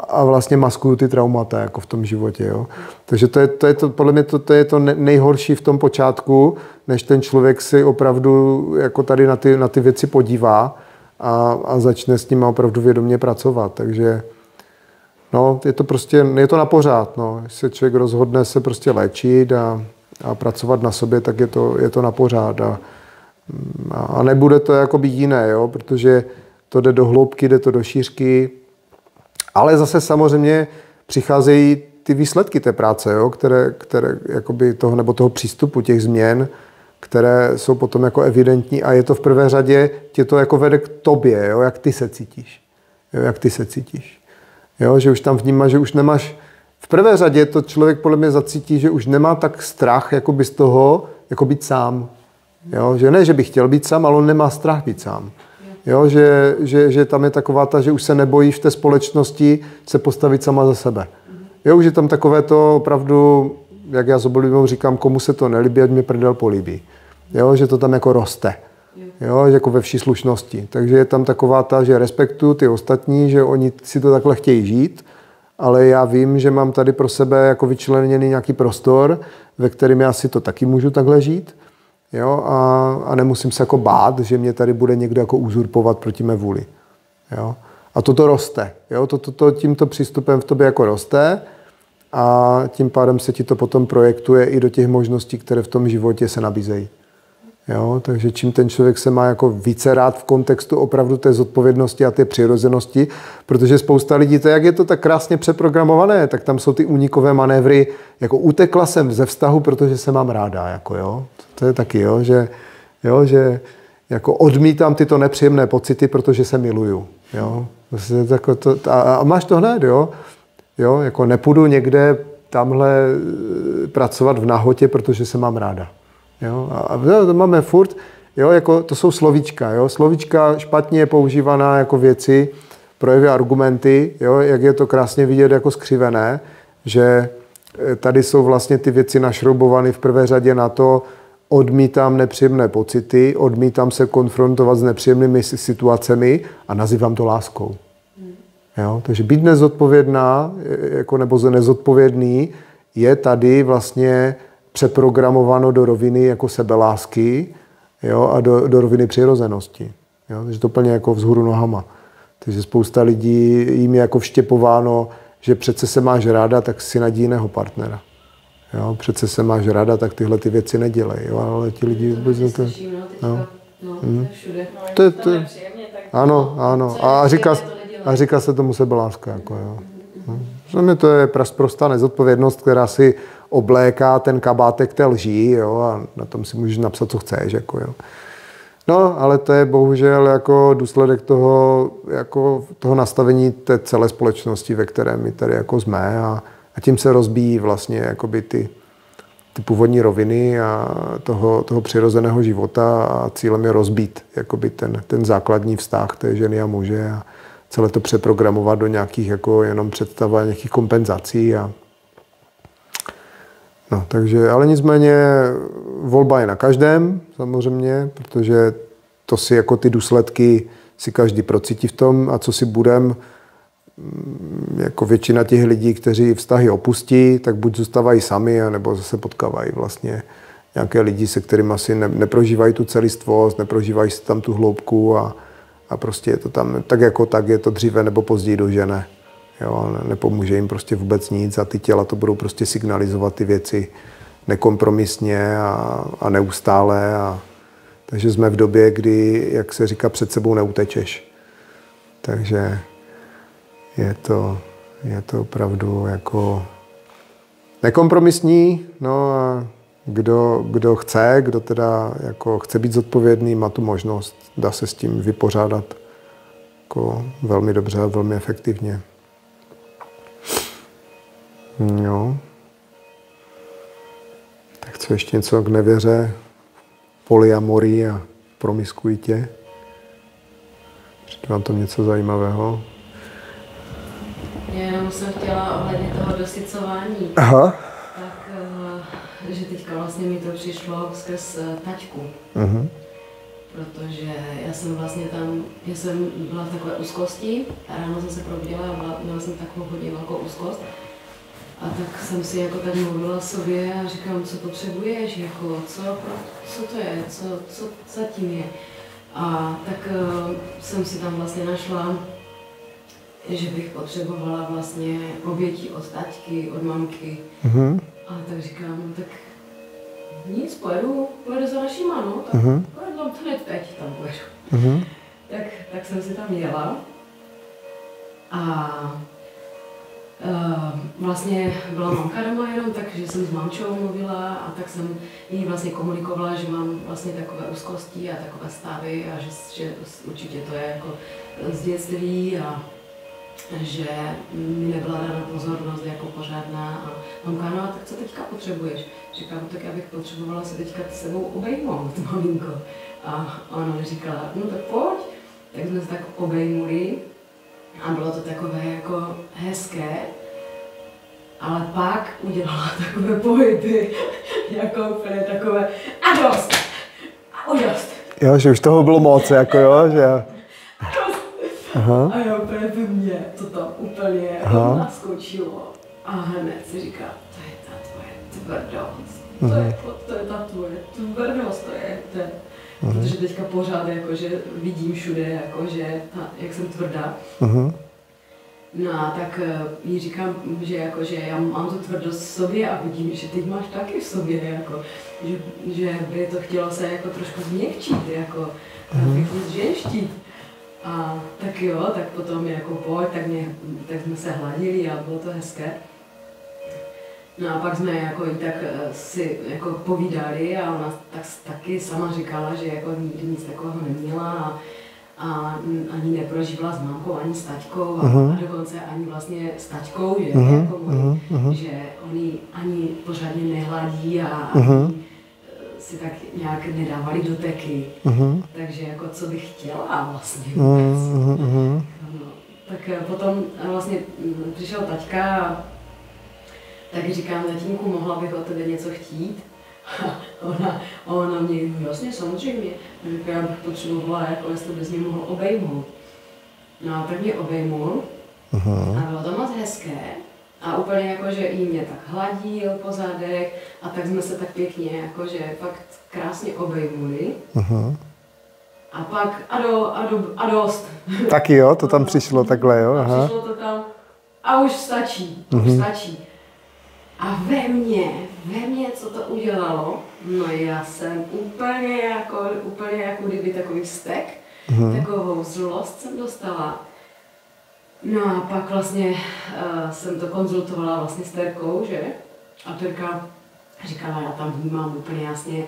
Speaker 1: a vlastně maskuju ty traumata jako v tom životě. Jo. Takže podle mě to je to nejhorší v tom počátku, než ten člověk si opravdu jako tady na ty věci podívá a začne s nimi opravdu vědomě pracovat. Takže no, je to na pořád. No. Když se člověk rozhodne se prostě léčit a pracovat na sobě, tak je to na pořád. A nebude to jakoby jiné, jo? Protože to jde do hloubky, jde to do šířky, ale zase samozřejmě přicházejí ty výsledky té práce, jo? Které jakoby toho přístupu, těch změn, které jsou potom jako evidentní a je to v prvé řadě, tě to jako vede k tobě, jo? Jak ty se cítíš. Jo? Jak ty se cítíš. Jo? Že už tam vnímáš, že už nemáš. V prvé řadě to člověk podle mě zacítí, že už nemá tak strach jakoby z toho, jako být sám. Jo? Že ne, že by chtěl být sám, ale on nemá strach být sám. Jo? Že tam je taková že už se nebojí v té společnosti se postavit sama za sebe. Jo? Už je tam takové to opravdu, jak já s oblibou říkám, komu se to nelíbí, ať mě prdel políbí. Jo? Že to tam jako roste. Jo? Jako ve vší slušnosti. Takže je tam taková že respektuju ty ostatní, že oni si to takhle chtějí žít, ale já vím, že mám tady pro sebe jako vyčleněný nějaký prostor, ve kterém já si to taky můžu takhle žít. Jo? A nemusím se jako bát, že mě tady bude někdo jako uzurpovat proti mé vůli. Jo? A toto roste. Jo? Tímto přístupem v tobě jako roste a tím pádem se ti to potom projektuje i do těch možností, které v tom životě se nabízejí. Jo? Takže čím ten člověk se má jako více rád v kontextu opravdu té zodpovědnosti a té přirozenosti, protože spousta lidí, to jak je to tak krásně přeprogramované, tak tam jsou ty únikové manévry, jako utekla jsem ze vztahu, protože se mám ráda. Jako, jo? To je taky, že jako odmítám tyto nepříjemné pocity, protože se miluju. Jo? A máš to hned, jo? Jo? Jako nepůjdu někde tamhle pracovat v nahotě, protože se mám ráda. Jo? A to máme furt, jo? Jako to jsou slovíčka. Jo? Slovíčka špatně používaná jako věci, projevy, argumenty, jo? Jak je to krásně vidět jako skřivené, že tady jsou vlastně ty věci našroubovány v prvé řadě na to, odmítám nepříjemné pocity, odmítám se konfrontovat s nepříjemnými situacemi a nazývám to láskou. Jo? Takže být nezodpovědná jako nebo nezodpovědný je tady vlastně přeprogramováno do roviny jako sebelásky, jo? A do roviny přirozenosti. Jo? Takže to plně jako vzhůru nohama. Takže spousta lidí jim je jako vštěpováno, že přece se máš ráda, tak si najdi jiného partnera. Jo? Přece se máš ráda, tak tyhle ty věci nedělej. Jo? Ale ti lidi vůbec
Speaker 4: to slyším, no, to je všude.
Speaker 1: Ano. A říká se tomu sebeláska. Jako, jo. Za mě to je prostá nezodpovědnost, která si obléká ten kabátek té lží, jo, a na tom si můžeš napsat, co chceš. Jako, jo. No, ale to je bohužel jako důsledek toho nastavení té celé společnosti, ve které my tady jako jsme, a tím se rozbíjí vlastně jakoby ty původní roviny a toho přirozeného života, a cílem je rozbít jakoby ten základní vztah té ženy a muže a celé to přeprogramovat do nějakých jako jenom představ a nějakých kompenzací. No, takže, ale nicméně volba je na každém samozřejmě, protože to si jako ty důsledky si každý procítí v tom, a co si budem, jako většina těch lidí, kteří vztahy opustí, tak buď zůstávají sami, anebo zase potkávají vlastně nějaké lidi, se kterými asi neprožívají tu celistvost, neprožívají si tam tu hloubku a prostě je to tam tak je to dříve nebo později dožene. Jo, nepomůže jim prostě vůbec nic a ty těla to budou prostě signalizovat ty věci nekompromisně a neustále. Takže jsme v době, kdy, jak se říká, před sebou neutečeš. Takže je to opravdu jako nekompromisní. No a kdo teda jako chce být zodpovědný, má tu možnost, dá se s tím vypořádat jako velmi dobře a velmi efektivně. Jo. Tak co ještě něco k nevěře, polyamorii a promiskuitě? Přijde vám to něco zajímavého?
Speaker 4: Já jenom jsem chtěla ohledně toho dosycování.
Speaker 1: Aha.
Speaker 4: Tak, že teďka vlastně mi to přišlo skrz taťku.
Speaker 1: Uh-huh.
Speaker 4: Protože já jsem byla v takové úzkosti a ráno jsem se probudila a měla jsem takovou hodně velkou úzkost. A tak jsem si jako tak mluvila sobě a říkám, co potřebuješ, jako, co to je, co zatím je. A tak jsem si tam vlastně našla, že bych potřebovala vlastně oběti od taťky, od mamky.
Speaker 1: Uh-huh.
Speaker 4: A tak říkám, no tak nic, pojedu za našima, no, tak pojedu tam teď tam pojedu.
Speaker 1: Uh-huh.
Speaker 4: Tak jsem si tam jela a vlastně byla mamka doma jenom, takže jsem s mamčou mluvila a tak jsem jí vlastně komunikovala, že mám vlastně takové úzkosti a takové stavy a že určitě to je jako z dětství a že mi nebyla dána pozornost jako pořádná a mamka, no a tak co teďka potřebuješ? Říkám, tak já bych potřebovala se teďka s sebou obejmout, maminko. A ona mi říkala, no tak pojď. Tak jsme se tak obejmuli a bylo to takové jako hezké, ale pak udělala takové pohyby, jako úplně takové a dost, a dost.
Speaker 1: Jo, že už toho bylo moc, jako jo, že...
Speaker 4: Aha. A jo, úplně by mě to tam úplně naskočilo. A hned si říká, to je ta tvoje tvrdost. To je ta tvoje tvrdost, to je. Protože teďka pořád jakože vidím všude, jakože, jak jsem tvrdá. No a tak jí říkám, že jakože já mám tu tvrdost v sobě a vidím, že teď máš taky v sobě, jako, že by to chtělo se jako trošku změkčit, jako ženštít. A tak jo, tak potom jako pojď, tak jsme se hladili a bylo to hezké. No a pak jsme jako i tak si jako povídali a ona taky sama říkala, že jako nikdy nic takového neměla a ani neprožívala s mámkou, ani s taťkou a dokonce ani vlastně s taťkou, že, jako že oni ani pořádně nehladí a ani si tak nějak nedávali doteky. Takže jako co bych chtěla vlastně vůbec. No, tak potom vlastně přišel taťka Tak říkám, tatínku, mohla bych od tebe něco chtít? Ona mě, jasně, samozřejmě. Říká, já bych potřebovala, jako jestli bys mě mohl obejmout. No a tak mě obejmul a bylo to moc hezké. A úplně jako, že i mě tak hladil po zádech a tak jsme se tak pěkně, jakože fakt krásně obejmuli. A pak a dost.
Speaker 1: Taky jo, to tam přišlo takhle, jo?
Speaker 4: Aha. Přišlo to tam a už stačí, už stačí. A ve mně, co to udělalo, no já jsem úplně jako kdyby takový vztek, takovou zlost jsem dostala. No a pak vlastně jsem to konzultovala vlastně s Terkou, že? A Terka říkala, já tam vnímám úplně jasně,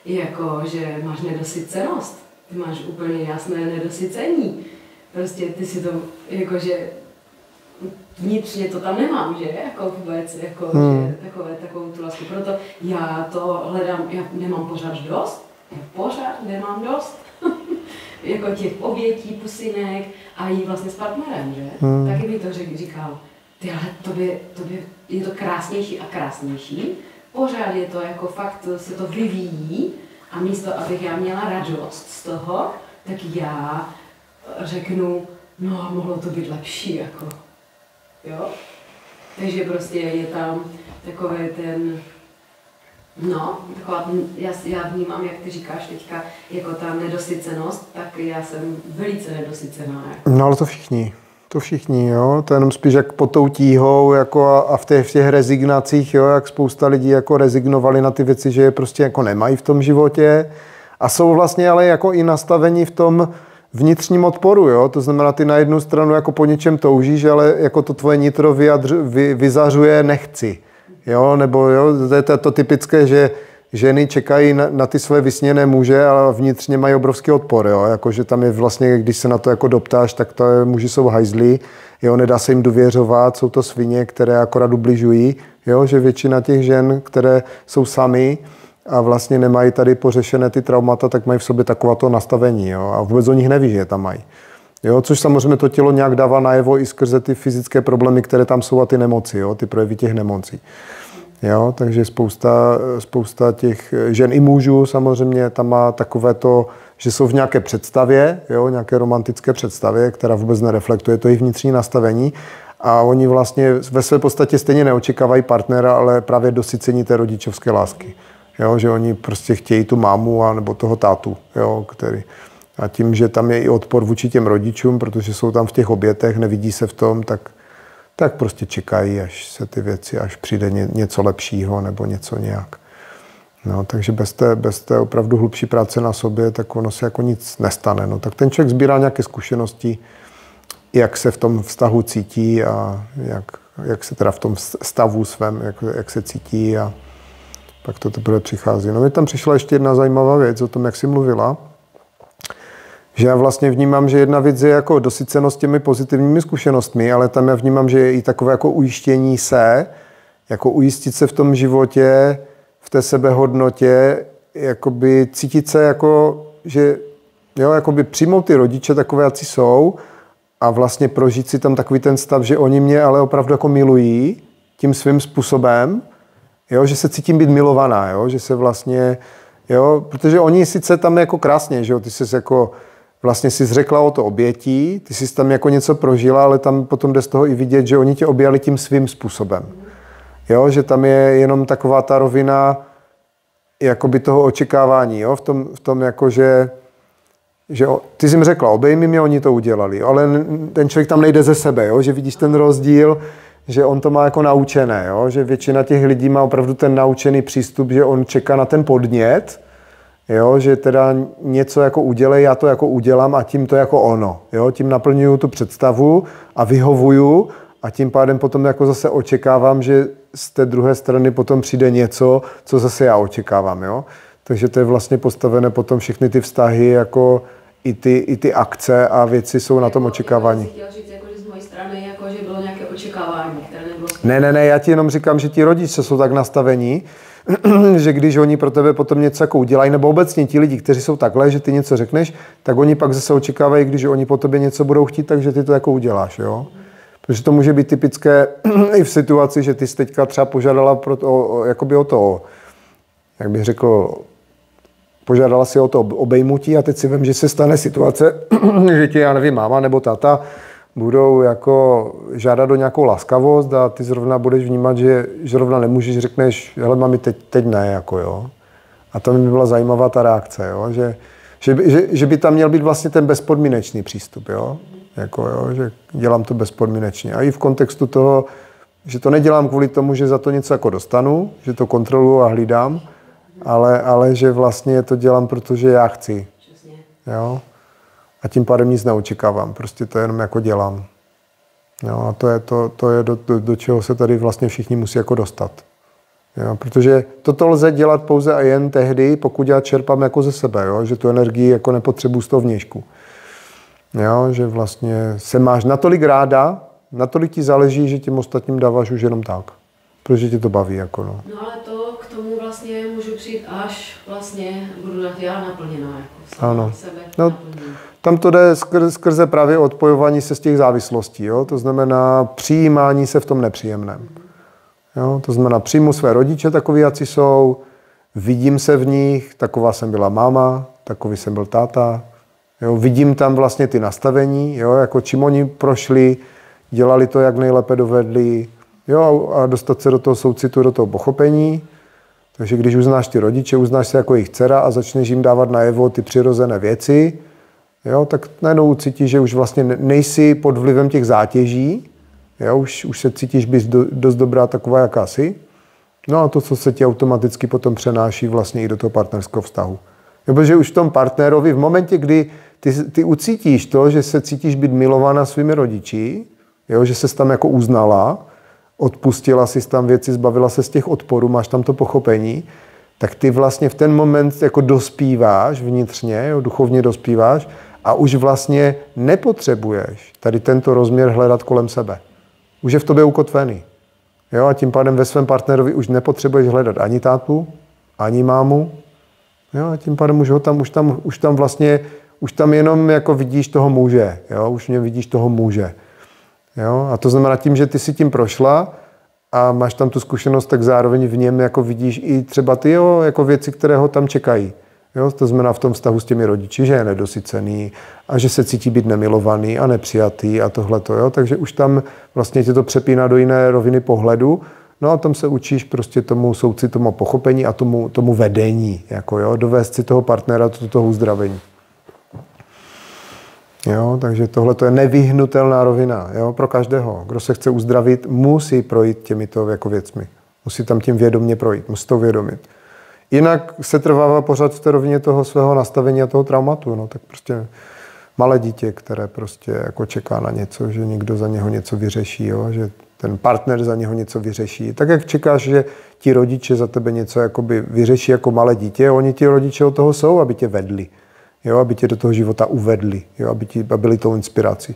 Speaker 4: jako, že máš nedosycenost. Ty máš úplně jasné nedosycení. Prostě ty si to, jakože vnitřně to tam nemám, že? Jako vůbec, jako, že takovou tu lásku. Proto já to hledám, já nemám pořád dost. Já pořád nemám dost. Jako těch obětí, pusinek a jí vlastně s partnerem, že? Taky mi to říkal, tobě je to krásnější a krásnější. Pořád je to jako fakt, se to vyvíjí a místo, abych já měla radost z toho, tak já řeknu, no mohlo to být lepší, jako, jo? Takže prostě je tam takový ten, no, taková, já vnímám, jak ty říkáš teďka, jako ta nedosycenost, tak já jsem velice nedosycená.
Speaker 1: No ale to všichni, jo, to je jenom spíš jak pod tou tíhou, jako a v těch rezignacích, jo, jak spousta lidí jako rezignovali na ty věci, že je prostě jako nemají v tom životě a jsou vlastně ale jako i nastavení v tom vnitřním odporu, jo, to znamená, ty na jednu stranu jako po něčem toužíš, ale jako to tvoje nitro vyzařuje nechci. Jo, nebo jo, to je to typické, že ženy čekají na ty své vysněné muže, ale vnitřně mají obrovský odpor, jo, jakože tam je vlastně, když se na to jako doptáš, tak to je, muži jsou hajzlí, jo, nedá se jim důvěřovat, jsou to svině, které akorát ubližují, jo, že většina těch žen, které jsou samy a vlastně nemají tady pořešené ty traumata, tak mají v sobě takováto nastavení, jo, a vůbec o nich neví, že je tam mají. Jo, což samozřejmě to tělo nějak dává najevo i skrze ty fyzické problémy, které tam jsou a ty nemoci, jo, ty projevy těch nemocí. Jo, takže spousta těch žen i mužů samozřejmě tam má takové to, že jsou v nějaké představě, jo, nějaké romantické představě, která vůbec nereflektuje to jejich vnitřní nastavení a oni vlastně ve své podstatě stejně neočekávají partnera, ale právě dosycení té rodičovské lásky. Jo, že oni prostě chtějí tu mámu a nebo toho tátu, jo, který. A tím, že tam je i odpor vůči těm rodičům, protože jsou tam v těch obětech, nevidí se v tom, tak prostě čekají, až se ty věci, až přijde něco lepšího nebo něco nějak. No, takže bez té opravdu hlubší práce na sobě, tak ono se jako nic nestane. No, tak ten člověk sbírá nějaké zkušenosti, jak se v tom vztahu cítí a jak se teda v tom stavu svém, jak se cítí a pak to teprve přichází. No, mi tam přišla ještě jedna zajímavá věc o tom, jak jsi mluvila, že já vlastně vnímám, že jedna věc je jako dosycenost těmi pozitivními zkušenostmi, ale tam já vnímám, že je i takové jako ujištění se, jako ujistit se v tom životě, v té sebehodnotě, jakoby cítit se jako, že jo, jakoby přijmout ty rodiče takové, jací jsou a vlastně prožít si tam takový ten stav, že oni mě ale opravdu jako milují tím svým způsobem, jo, že se cítím být milovaná, jo, že se vlastně, jo, protože oni sice tam jako krásně, že jo, ty jsi jako vlastně si zřekla o to obětí, ty jsi tam jako něco prožila, ale tam potom jde z toho i vidět, že oni tě objali tím svým způsobem. Jo, že tam je jenom taková ta rovina jakoby toho očekávání, jo, v tom jako, že ty jsi mi řekla, obejmi mě, oni to udělali, jo, ale ten člověk tam nejde ze sebe, jo, že vidíš ten rozdíl, že on to má jako naučené, jo, že většina těch lidí má opravdu ten naučený přístup, že on čeká na ten podnět, jo, že teda něco jako udělej, já to jako udělám a tím to jako ono, jo, tím naplňuju tu představu a vyhovuju a tím pádem potom jako zase očekávám, že z té druhé strany potom přijde něco, co zase já očekávám, jo. Takže to je vlastně postavené potom všechny ty vztahy, jako i ty akce a věci jsou na tom očekávání.
Speaker 4: Chtěl říct, jako, že z mojí strany, jako, že bylo nějaké očekávání, které nebylo...
Speaker 1: Ne, já ti jenom říkám, že ti rodiče jsou tak nastavení, že když oni pro tebe potom něco jako udělají, nebo obecně ti lidi, kteří jsou takhle, že ty něco řekneš, tak oni pak zase očekávají, když oni po tobě něco budou chtít, takže ty to jako uděláš, jo. Protože to může být typické i v situaci, že ty jsi teďka třeba požádala jakoby o to, jak bych řekl, požádala si o to obejmutí a teď si vím, že se stane situace, že ti, já nevím, máma nebo táta budou jako žádat o nějakou laskavost a ty zrovna budeš vnímat, že zrovna nemůžeš, řekneš, hele mami, teď ne, jako jo. A to by byla zajímavá ta reakce, jo, že by tam měl být vlastně ten bezpodmínečný přístup, jo. Jako, jo, že dělám to bezpodmínečně. A i v kontextu toho, že to nedělám kvůli tomu, že za to něco jako dostanu, že to kontroluji a hlídám, ale že vlastně to dělám, protože já chci. Jo? A tím pádem nic neočekávám, prostě to jenom jako dělám. Jo? A to je do čeho se tady vlastně všichni musí jako dostat. Jo? Protože toto lze dělat pouze a jen tehdy, pokud já čerpám jako ze sebe, jo? Že tu energii jako nepotřebuji z toho vnějšku. Jo, že vlastně se máš natolik ráda, natolik ti záleží, že těm ostatním dáváš už jenom tak. Protože tě to baví. Jako no.
Speaker 4: No ale to k tomu vlastně můžu přijít, až vlastně budu já naplněná. Jako
Speaker 1: ano.
Speaker 4: Sebe
Speaker 1: no, tam to jde skrze právě odpojování se z těch závislostí. Jo? To znamená přijímání se v tom nepříjemném. Jo? To znamená přijmu své rodiče takový, jací jsou, vidím se v nich, taková jsem byla máma, takový jsem byl táta. Jo, vidím tam vlastně ty nastavení, jo, jako čím oni prošli, dělali to, jak nejlépe dovedli, jo, a dostat se do toho soucitu, do toho pochopení. Takže když uznáš ty rodiče, uznáš se jako jejich dcera a začneš jim dávat najevo ty přirozené věci, jo, tak najednou cítíš, že už vlastně nejsi pod vlivem těch zátěží, jo, už se cítíš být dost dobrá taková, jaká jsi. No a to, co se ti automaticky potom přenáší vlastně i do toho partnerského vztahu. Jo, protože už v tom partnerovi, v momentě, kdy ty ucítíš to, že se cítíš být milovaná svými rodiči, jo, že ses tam jako uznala, odpustila si tam věci, zbavila se z těch odporů, máš tam to pochopení, tak ty vlastně v ten moment jako dospíváš vnitřně, jo, duchovně dospíváš a už vlastně nepotřebuješ tady tento rozměr hledat kolem sebe. Už je v tobě ukotvený. Jo, a tím pádem ve svém partnerovi už nepotřebuješ hledat ani tátu, ani mámu. Jo, a tím pádem už tam jenom jako vidíš toho muže. Jo, už mě vidíš toho muže. Jo, a to znamená tím, že ty si tím prošla a máš tam tu zkušenost, tak zároveň v něm jako vidíš i třeba ty jako věci, které ho tam čekají. Jo, to znamená v tom vztahu s těmi rodiči, že je nedosycený a že se cítí být nemilovaný a nepřijatý a tohleto. Jo, takže už tam vlastně tě to přepíná do jiné roviny pohledu. No a tam se učíš prostě tomu soucitu, tomu pochopení a tomu vedení, jako jo, dovést si toho partnera do toho uzdravení. Jo, takže tohle je nevyhnutelná rovina, jo, pro každého. Kdo se chce uzdravit, musí projít těmito jako věcmi. Musí tam tím vědomě projít, musí to uvědomit. Jinak se trvává pořád v té rovině toho svého nastavení a toho traumatu, no tak prostě malé dítě, které prostě jako čeká na něco, že někdo za něho něco vyřeší, jo, že ten partner za něho něco vyřeší. Tak jak čekáš, že ti rodiče za tebe něco jakoby vyřeší jako malé dítě, oni ti rodiče od toho jsou, aby tě vedli, jo, aby tě do toho života uvedli, jo, aby byli tou inspirací.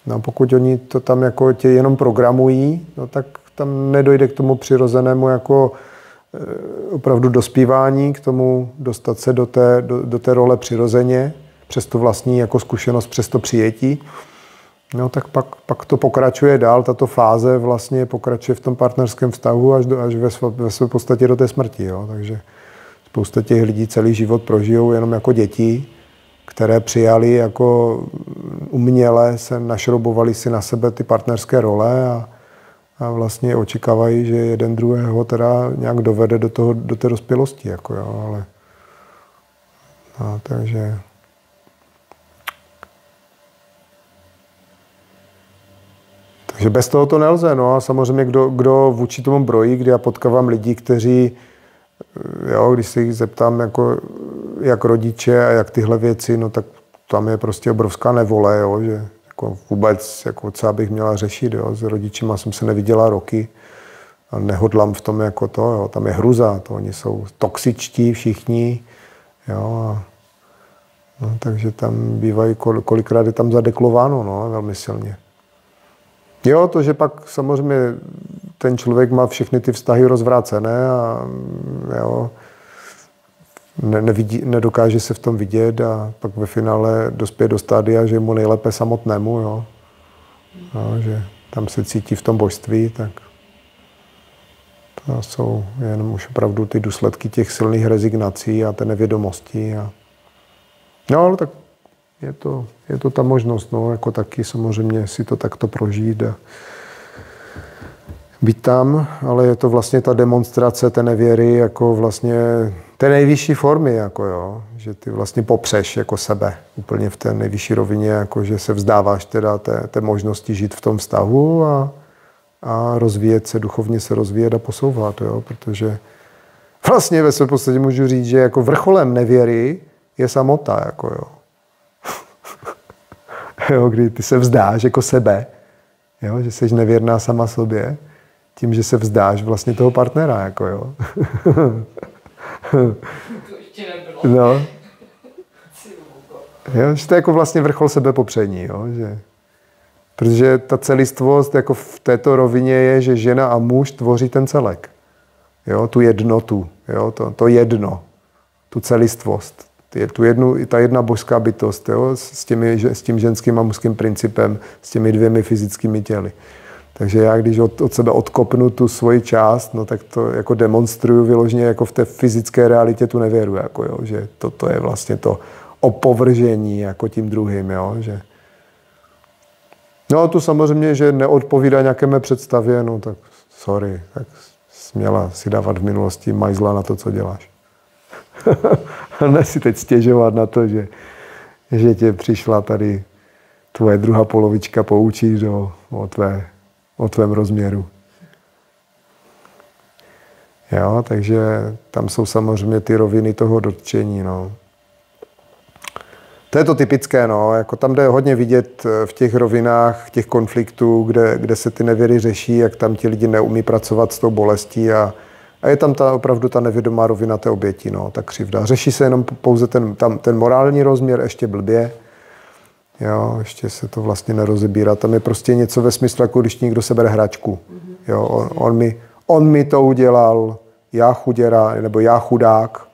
Speaker 1: No pokud oni to tam jako tě jenom programují, no tak tam nedojde k tomu přirozenému jako opravdu dospívání, k tomu dostat se do té role přirozeně, přes tu vlastní jako zkušenost, přes to přijetí. No tak pak to pokračuje dál, tato fáze vlastně pokračuje v tom partnerském vztahu až ve své podstatě do té smrti. Jo? Takže spousta těch lidí celý život prožijou jenom jako děti, které přijali jako uměle, se našroubovali si na sebe ty partnerské role a vlastně očekávají, že jeden druhého teda nějak dovede do té dospělosti. Jako jo, ale, no, takže bez toho to nelze. No a samozřejmě, kdo vůči tomu brojí, kdy já potkávám lidi, kteří, jo, když se jich zeptám, jako, jak rodiče a jak tyhle věci, no tak tam je prostě obrovská nevole, jo, že jako vůbec, jako, co bych měla řešit. Jo. S rodičima jsem se neviděla roky a nehodlám v tom jako to. Jo. Tam je hruza, to oni jsou toxičtí všichni. Jo. No, takže tam bývají, kolikrát je tam zadeklováno, no, velmi silně. Jo, to, že pak samozřejmě ten člověk má všechny ty vztahy rozvrácené a jo, nedokáže se v tom vidět a pak ve finále dospěje do stádia, že je mu nejlépe samotnému, jo. No, že tam se cítí v tom božství, tak to jsou jenom už opravdu ty důsledky těch silných rezignací a té nevědomosti. No, ale tak je to ta možnost, no, jako taky samozřejmě si to takto prožít a být tam, ale je to vlastně ta demonstrace té nevěry jako vlastně té nejvyšší formy, jako jo, že ty vlastně popřeš jako sebe úplně v té nejvyšší rovině, jako že se vzdáváš teda té možnosti žít v tom vztahu a rozvíjet se, duchovně se rozvíjet a posouvat, jo, protože vlastně ve své podstatě můžu říct, že jako vrcholem nevěry je samota, jako jo. Jo, kdy ty se vzdáš jako sebe, jo, že jsi nevěrná sama sobě, tím, že se vzdáš vlastně toho partnera, jako jo.
Speaker 2: To ještě nebylo.
Speaker 1: No. Jo, že to je jako vlastně vrchol sebepopření, jo, že... Protože ta celistvost jako v této rovině je, že žena a muž tvoří ten celek. Jo, tu jednotu, jo, to jedno, tu celistvost. Ta jedna božská bytost, jo, s tím ženským a mužským principem, s těmi dvěmi fyzickými těly. Takže já, když od sebe odkopnu tu svoji část, no tak to jako demonstruju vyloženě jako v té fyzické realitě tu nevěru, jako jo, že to je vlastně to opovržení jako tím druhým, jo, že... No a tu samozřejmě, že neodpovídá nějaké mé představě, no tak sorry, tak směla si dávat v minulosti majzla na to, co děláš. A ne si teď stěžovat na to, že tě přišla tady tvoje druhá polovička poučit o tvém rozměru. Jo, takže tam jsou samozřejmě ty roviny toho dotčení, no. To je to typické, no, jako tam jde hodně vidět v těch rovinách, těch konfliktů, kde se ty nevěry řeší, jak tam ti lidi neumí pracovat s tou bolestí a je tam opravdu ta nevědomá rovina té oběti, no, ta křivda. Řeší se jenom pouze ten morální rozměr, ještě blbě, jo, ještě se to vlastně nerozebírá. Tam je prostě něco ve smyslu, jako když někdo sebere hračku, jo, on mi to udělal, já chuděra, nebo já chudák,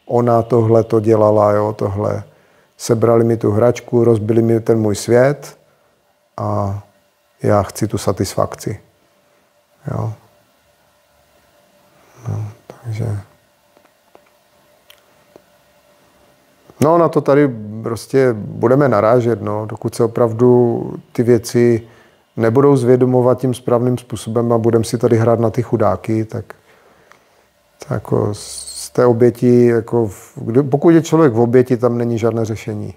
Speaker 1: ona tohle to dělala, jo, tohle. Sebrali mi tu hračku, rozbili mi ten můj svět a já chci tu satisfakci. Jo. No, takže... No, na to tady prostě budeme narážet, no, dokud se opravdu ty věci nebudou zvědomovat tím správným způsobem a budeme si tady hrát na ty chudáky, tak jako z té oběti, jako pokud je člověk v oběti, tam není žádné řešení.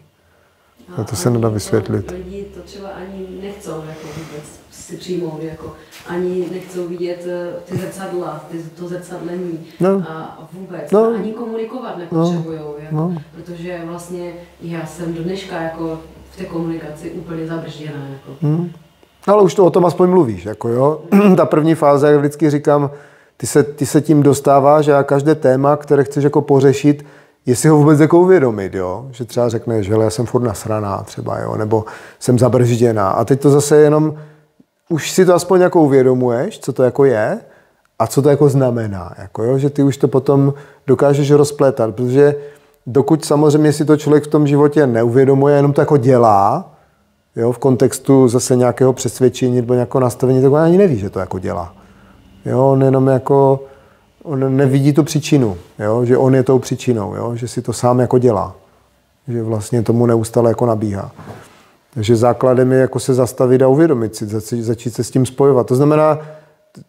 Speaker 1: A to se nedá vysvětlit.
Speaker 4: Lidi to třeba ani nechcou jako vůbec si přijmout, jako ani nechcou vidět ty zrcadla, to zrcadlení a vůbec. A ani komunikovat nepotřebujou, jako, protože vlastně já jsem do dneška jako v té komunikaci úplně zabržděná. Jako.
Speaker 1: Ale už to o tom aspoň mluvíš, jako jo. Ta první fáze, jak vždycky říkám, ty se tím dostáváš a každé téma, které chceš jako pořešit, jestli ho vůbec jako uvědomit, jo? Že třeba řekneš, že já jsem furt nasraná třeba, jo? Nebo jsem zabržděná. A teď to zase jenom, už si to aspoň jako uvědomuješ, co to jako je a co to jako znamená, jako, jo? Že ty už to potom dokážeš rozplétat, protože dokud samozřejmě si to člověk v tom životě neuvědomuje, jenom to jako dělá, jo? V kontextu zase nějakého přesvědčení nebo nějakého nastavení, tak on ani neví, že to jako dělá. Jo, on jenom jako, on nevidí tu příčinu, jo, že on je tou příčinou, jo, že si to sám jako dělá, že vlastně tomu neustále jako nabíhá. Takže základem je jako se zastavit a uvědomit si, začít se s tím spojovat.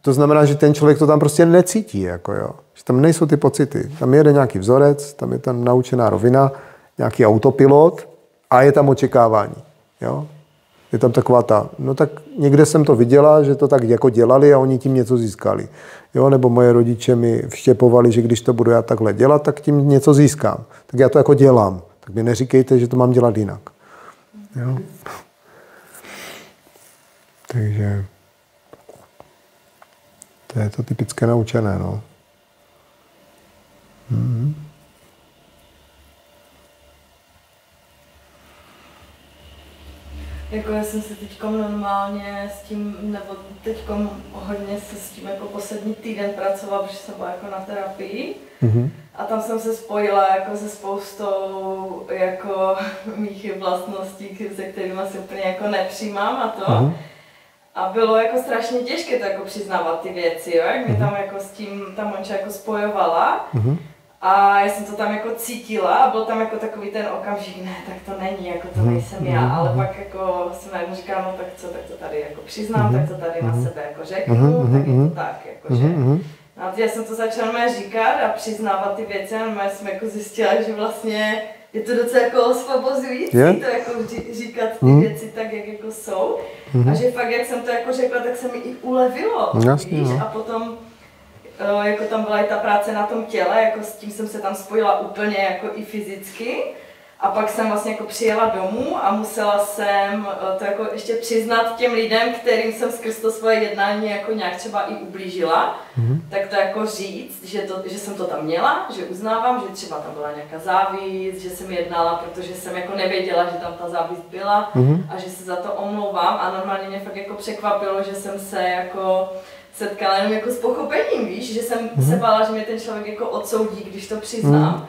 Speaker 1: To znamená, že ten člověk to tam prostě necítí, jako jo, že tam nejsou ty pocity. Tam jede nějaký vzorec, tam je ta naučená rovina, nějaký autopilot a je tam očekávání, jo. Je tam taková no tak někde jsem to viděla, že to tak jako dělali a oni tím něco získali. Jo, nebo moje rodiče mi vštěpovali, že když to budu já takhle dělat, tak tím něco získám. Tak já to jako dělám. Tak mi neříkejte, že to mám dělat jinak. Jo. Takže to je to typické naučené, no.
Speaker 2: Jako já jsem se teďkom normálně s tím, nebo teďkom hodně se s tím jako poslední týden pracovala, protože jsem byla jako na terapii. A tam jsem se spojila jako se spoustou jako mých vlastností, se kterými se úplně jako nepřijímám a to. A bylo jako strašně těžké to jako přiznávat ty věci, jo? Jak mě tam jako s tím ta Monča jako spojovala. A já jsem to tam jako cítila a byl tam jako takový ten okamžik, ne, tak to není, jako to nejsem já, ale pak jako jsem najednou říkala, no tak co, tak to tady jako přiznám, tak to tady na sebe jako řeknu, tak je to tak, jakože. No a já jsem to začala říkat a přiznávat ty věci a jsem jako zjistila, že vlastně je to docela jako osvobozující to jako říkat ty věci tak, jak jako jsou. A že fakt, jak jsem to jako řekla, tak se mi i ulevilo, víš, a potom jako tam byla i ta práce na tom těle, jako s tím jsem se tam spojila úplně jako i fyzicky. A pak jsem vlastně jako přijela domů a musela jsem to jako ještě přiznat těm lidem, kterým jsem skrz to svoje jednání jako nějak třeba i ublížila, tak to jako říct, že jsem to tam měla, že uznávám, že třeba tam byla nějaká závist, že jsem jednala, protože jsem jako nevěděla, že tam ta závist byla a že se za to omlouvám a normálně mě fakt jako překvapilo, že jsem se jako setkala jenom jako s pochopením, víš, že jsem se bála, že mě ten člověk jako odsoudí, když to přiznám.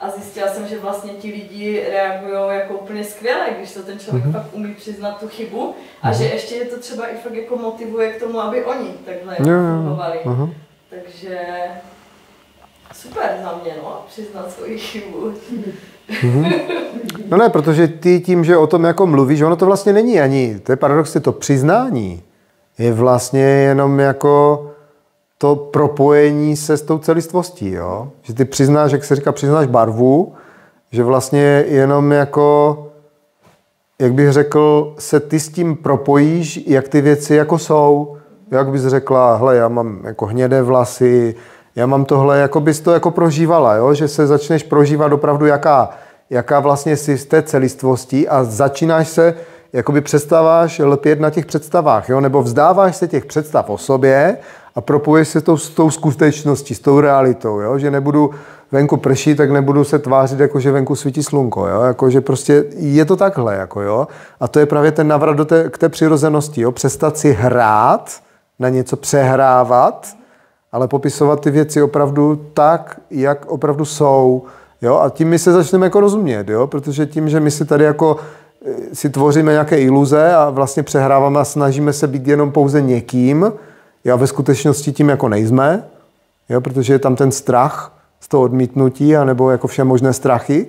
Speaker 2: A zjistila jsem, že vlastně ti lidi reagují jako úplně skvěle, když to ten člověk fakt umí přiznat tu chybu a že ještě je to třeba i fakt jako motivuje k tomu, aby oni takhle fungovali. Takže super za mě, no, přiznat svoji chybu.
Speaker 1: No ne, protože ty tím, že o tom jako mluvíš, ono to vlastně není ani, to je paradox, to přiznání je vlastně jenom jako to propojení se s tou celistvostí, jo? Že ty přiznáš, jak se říká, přiznáš barvu, že vlastně jenom jako, jak bych řekl, se ty s tím propojíš, jak ty věci jako jsou. Jak bys řekla, hele, já mám jako hnědé vlasy, já mám tohle, jako bys to jako prožívala, jo? Že se začneš prožívat opravdu, jaká vlastně jsi z té celistvosti a začínáš se, jakoby přestáváš lpět na těch představách, jo? Nebo vzdáváš se těch představ o sobě a propojuješ se s tou skutečností, s tou realitou, jo? Že nebudu venku prší, tak nebudu se tvářit, jako že venku svítí slunko, jo? Jako, že prostě je to takhle, jako, jo? A to je právě ten návrat k té přirozenosti, jo? Přestat si hrát, na něco přehrávat, ale popisovat ty věci opravdu tak, jak opravdu jsou, jo? A tím my se začneme jako rozumět, jo? Protože tím, že my si tady jako si tvoříme nějaké iluze a vlastně přehráváme a snažíme se být jenom pouze někým, jo, ve skutečnosti tím jako nejsme, jo, protože je tam ten strach z toho odmítnutí, anebo jako vše možné strachy,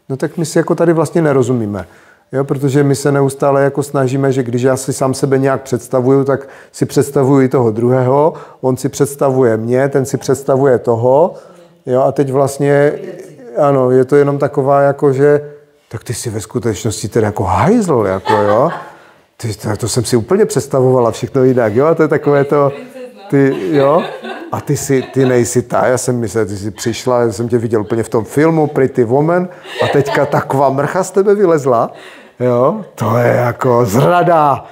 Speaker 1: no tak my si jako tady vlastně nerozumíme. Jo, protože my se neustále jako snažíme, že když já si sám sebe nějak představuju, tak si představuju i toho druhého, on si představuje mě, ten si představuje toho, jo, a teď vlastně, ano, je to jenom taková jako, že tak ty si ve skutečnosti tedy jako hajzl, jako jo. To jsem si úplně představovala všechno jinak, jo. A to je takové to, ty, jo. A ty nejsi ta, já jsem myslel, ty jsi přišla, já jsem tě viděl úplně v tom filmu Pretty Woman a teďka taková mrcha z tebe vylezla, jo. To je jako zrada.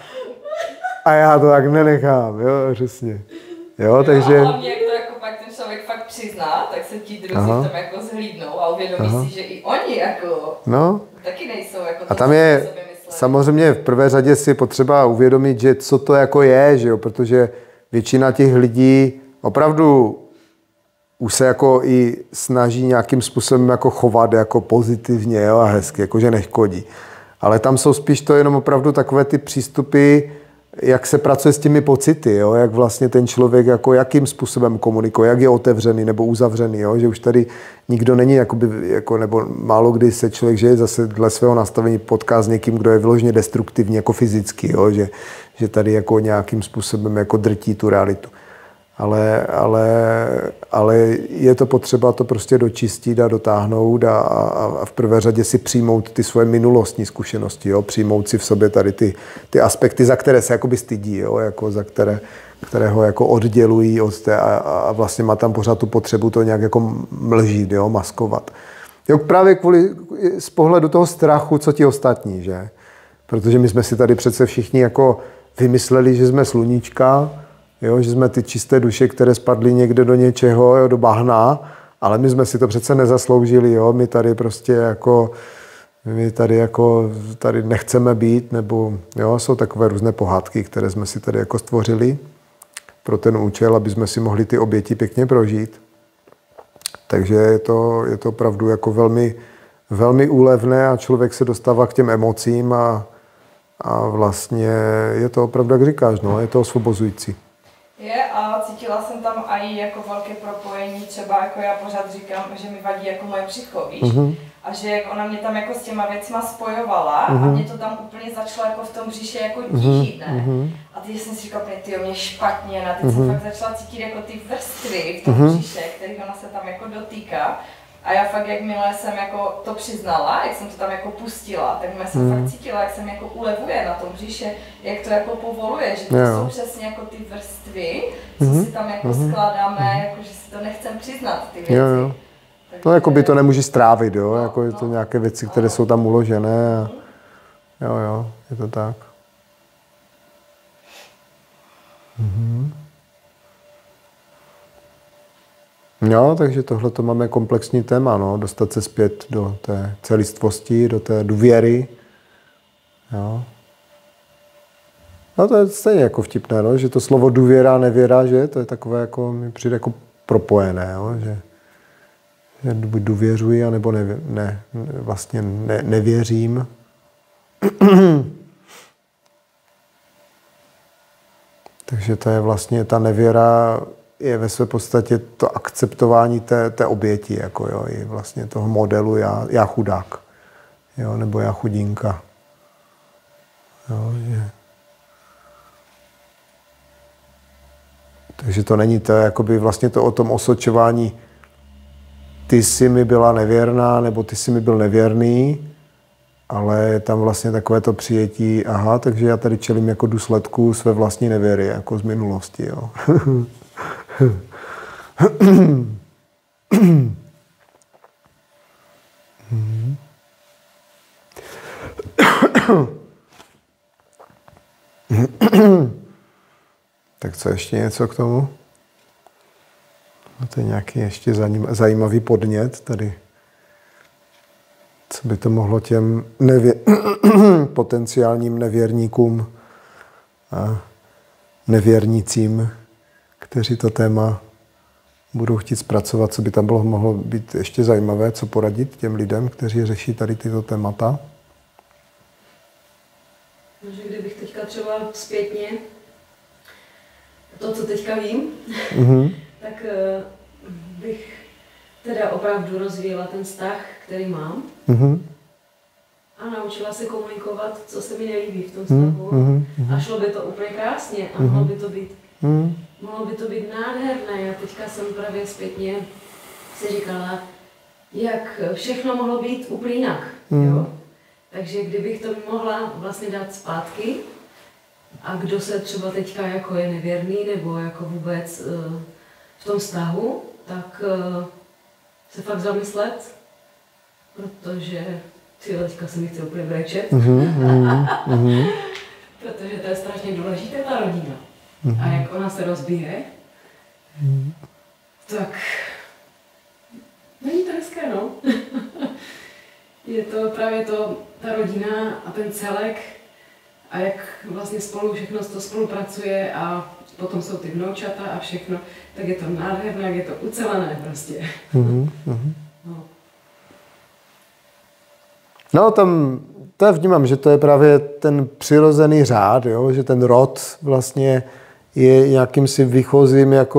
Speaker 1: A já to tak nenechám, jo, přesně. Jo, takže...
Speaker 2: A hlavně, jak to jako pak ten člověk fakt přizná, tak se ti druzí tam jako zhlídnou a uvědomí si, že i oni jako taky nejsou jako to,
Speaker 1: a tam je samozřejmě v prvé řadě si potřeba uvědomit, že co to jako je, že jo, protože většina těch lidí opravdu už se jako i snaží nějakým způsobem jako chovat jako pozitivně, jo, a hezky, jakože neškodí. Ale tam jsou spíš to jenom opravdu takové ty přístupy, jak se pracuje s těmi pocity, jo? Jak vlastně ten člověk, jako jakým způsobem komunikuje, jak je otevřený nebo uzavřený, jo? Že už tady nikdo není, jakoby, jako, nebo málo kdy se člověk, že je zase dle svého nastavení potká s někým, kdo je vyloženě destruktivní, jako fyzicky, jo? Že tady jako nějakým způsobem jako drtí tu realitu. Ale je to potřeba to prostě dočistit a dotáhnout a v prvé řadě si přijmout ty svoje minulostní zkušenosti, jo? Přijmout si v sobě tady ty aspekty, za které se jakoby stydí, jo? Jako za které ho jako oddělují od té a vlastně má tam pořád tu potřebu to nějak jako mlžít, jo? Maskovat. Jo, právě z pohledu toho strachu, co ti ostatní, že? Protože my jsme si tady přece všichni jako vymysleli, že jsme sluníčka, jo, že jsme ty čisté duše, které spadly někde do něčeho, jo, do bahna, ale my jsme si to přece nezasloužili, jo, my tady prostě jako, tady nechceme být, nebo jo, jsou takové různé pohádky, které jsme si tady jako stvořili pro ten účel, aby jsme si mohli ty oběti pěkně prožít. Takže je to opravdu jako velmi, velmi úlevné a člověk se dostává k těm emocím a vlastně je to opravdu, jak říkáš, no, je to osvobozující.
Speaker 2: Je a cítila jsem tam i jako velké propojení, třeba jako já pořád říkám, že mi vadí jako moje břicho, víš? A že jak ona mě tam jako s těma věcma spojovala a mě to tam úplně začalo jako v tom břiše jako tížit, ne? A teď jsem si říkala, tyjo, mě špatně, a teď jsem fakt začala cítit jako ty vrstvy v tom břiše, kterých ona se tam jako dotýká. A já fakt, jakmile jsem jako to přiznala, jak jsem to tam jako pustila, tak mě jsem fakt cítila, jak se mi jako ulevuje na tom břiše, jak to jako povoluje, že to jsou přesně jako ty vrstvy, co si tam jako skládáme, jako že si to nechcem přiznat, ty věci.
Speaker 1: Jo. Takže... No jako by to nemůže strávit, jo, jako je to nějaké věci, které jsou tam uložené a jo, je to tak. Jo, takže tohle to máme komplexní téma, no, dostat se zpět do té celistvosti, do té důvěry. Jo. No to je stejně jako vtipné, no, že to slovo důvěra a nevěra, že to je takové jako, mi přijde jako propojené, jo, že buď důvěřuji, anebo vlastně nevěřím. Takže to je vlastně ta nevěra, je ve své podstatě to akceptování té oběti, jako jo, i vlastně toho modelu já chudák, jo, nebo já chudinka. Jo, že... Takže to není to, jakoby vlastně to o tom osočování, ty jsi mi byla nevěrná, nebo ty jsi mi byl nevěrný, ale tam vlastně takové to přijetí, aha, takže já tady čelím jako důsledku své vlastní nevěry, jako z minulosti, jo. Tak co, ještě něco k tomu? To je nějaký ještě zajímavý podnět tady. Co by to mohlo těm potenciálním nevěrníkům a nevěrnicím, kteří to téma budou chtít zpracovat, co by tam mohlo být ještě zajímavé, co poradit těm lidem, kteří řeší tady tyto témata?
Speaker 4: Že kdybych teďka třeba zpětně to, co teďka vím, tak bych teda opravdu rozvíjela ten vztah, který mám. A naučila se komunikovat, co se mi nelíbí v tom vztahu. A šlo by to úplně krásně a mohlo by to být nádherné. Já teďka jsem právě zpětně si říkala, jak všechno mohlo být úplně jinak. Jo? Takže kdybych to mohla vlastně dát zpátky a kdo se třeba teďka jako je nevěrný nebo jako vůbec v tom vztahu, tak se fakt zamyslet, protože teďka se mi chce úplně brečet, protože to je strašně důležité, ta rodina. A jak ona se rozbije, tak není to hezké, no. Je to právě ta rodina a ten celek a jak vlastně spolu všechno to spolupracuje a potom jsou ty vnoučata a všechno, tak je to nádherné, jak je to ucelené prostě.
Speaker 1: No tam to vnímám, že to je právě ten přirozený řád, jo? Že ten rod vlastně je nějakým si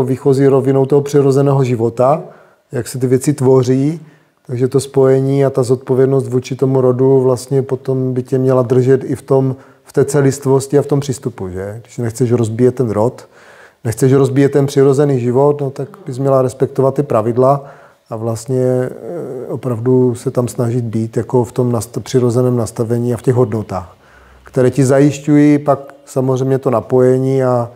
Speaker 1: výchozí rovinou toho přirozeného života, jak se ty věci tvoří, takže to spojení a ta zodpovědnost vůči tomu rodu vlastně potom by tě měla držet i v té celistvosti a v tom přístupu, že? Když nechceš rozbíjet ten rod, nechceš rozbíjet ten přirozený život, no tak bys měla respektovat ty pravidla a vlastně opravdu se tam snažit být jako v tom přirozeném nastavení a v těch hodnotách, které ti zajišťují pak samozřejmě to napojení a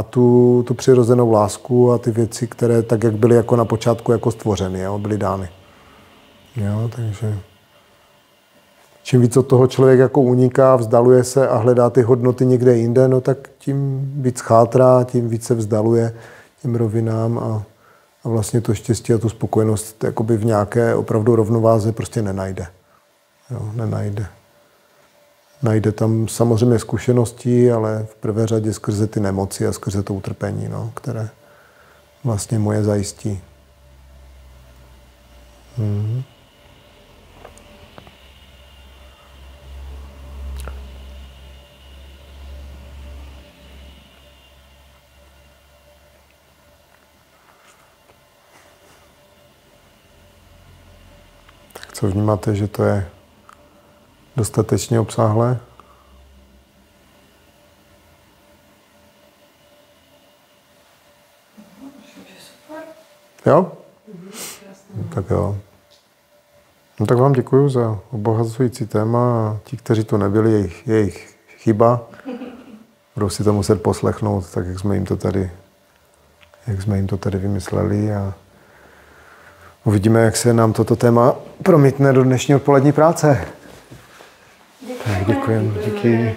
Speaker 1: tu přirozenou lásku a ty věci, které tak, jak byly jako na počátku jako stvořeny, jo, byly dány. Jo, takže čím víc od toho člověk jako uniká, vzdaluje se a hledá ty hodnoty někde jinde, no tak tím víc chátrá, tím víc se vzdaluje těm rovinám a vlastně to štěstí a tu spokojenost jakoby v nějaké opravdu rovnováze prostě nenajde. Jo, nenajde. Najde tam samozřejmě zkušenosti, ale v prvé řadě skrze ty nemoci a skrze to utrpení, no, které vlastně moje zajistí. Co vnímáte, že to je dostatečně obsáhlé? Jo? Tak jo. No tak vám děkuji za obohacující téma a ti, kteří tu nebyli, jejich chyba. Budou si to muset poslechnout, tak jak jsme jim to tady vymysleli a uvidíme, jak se nám toto téma promítne do dnešní odpolední práce.
Speaker 2: Děkujeme.
Speaker 1: Děkujeme. Díky.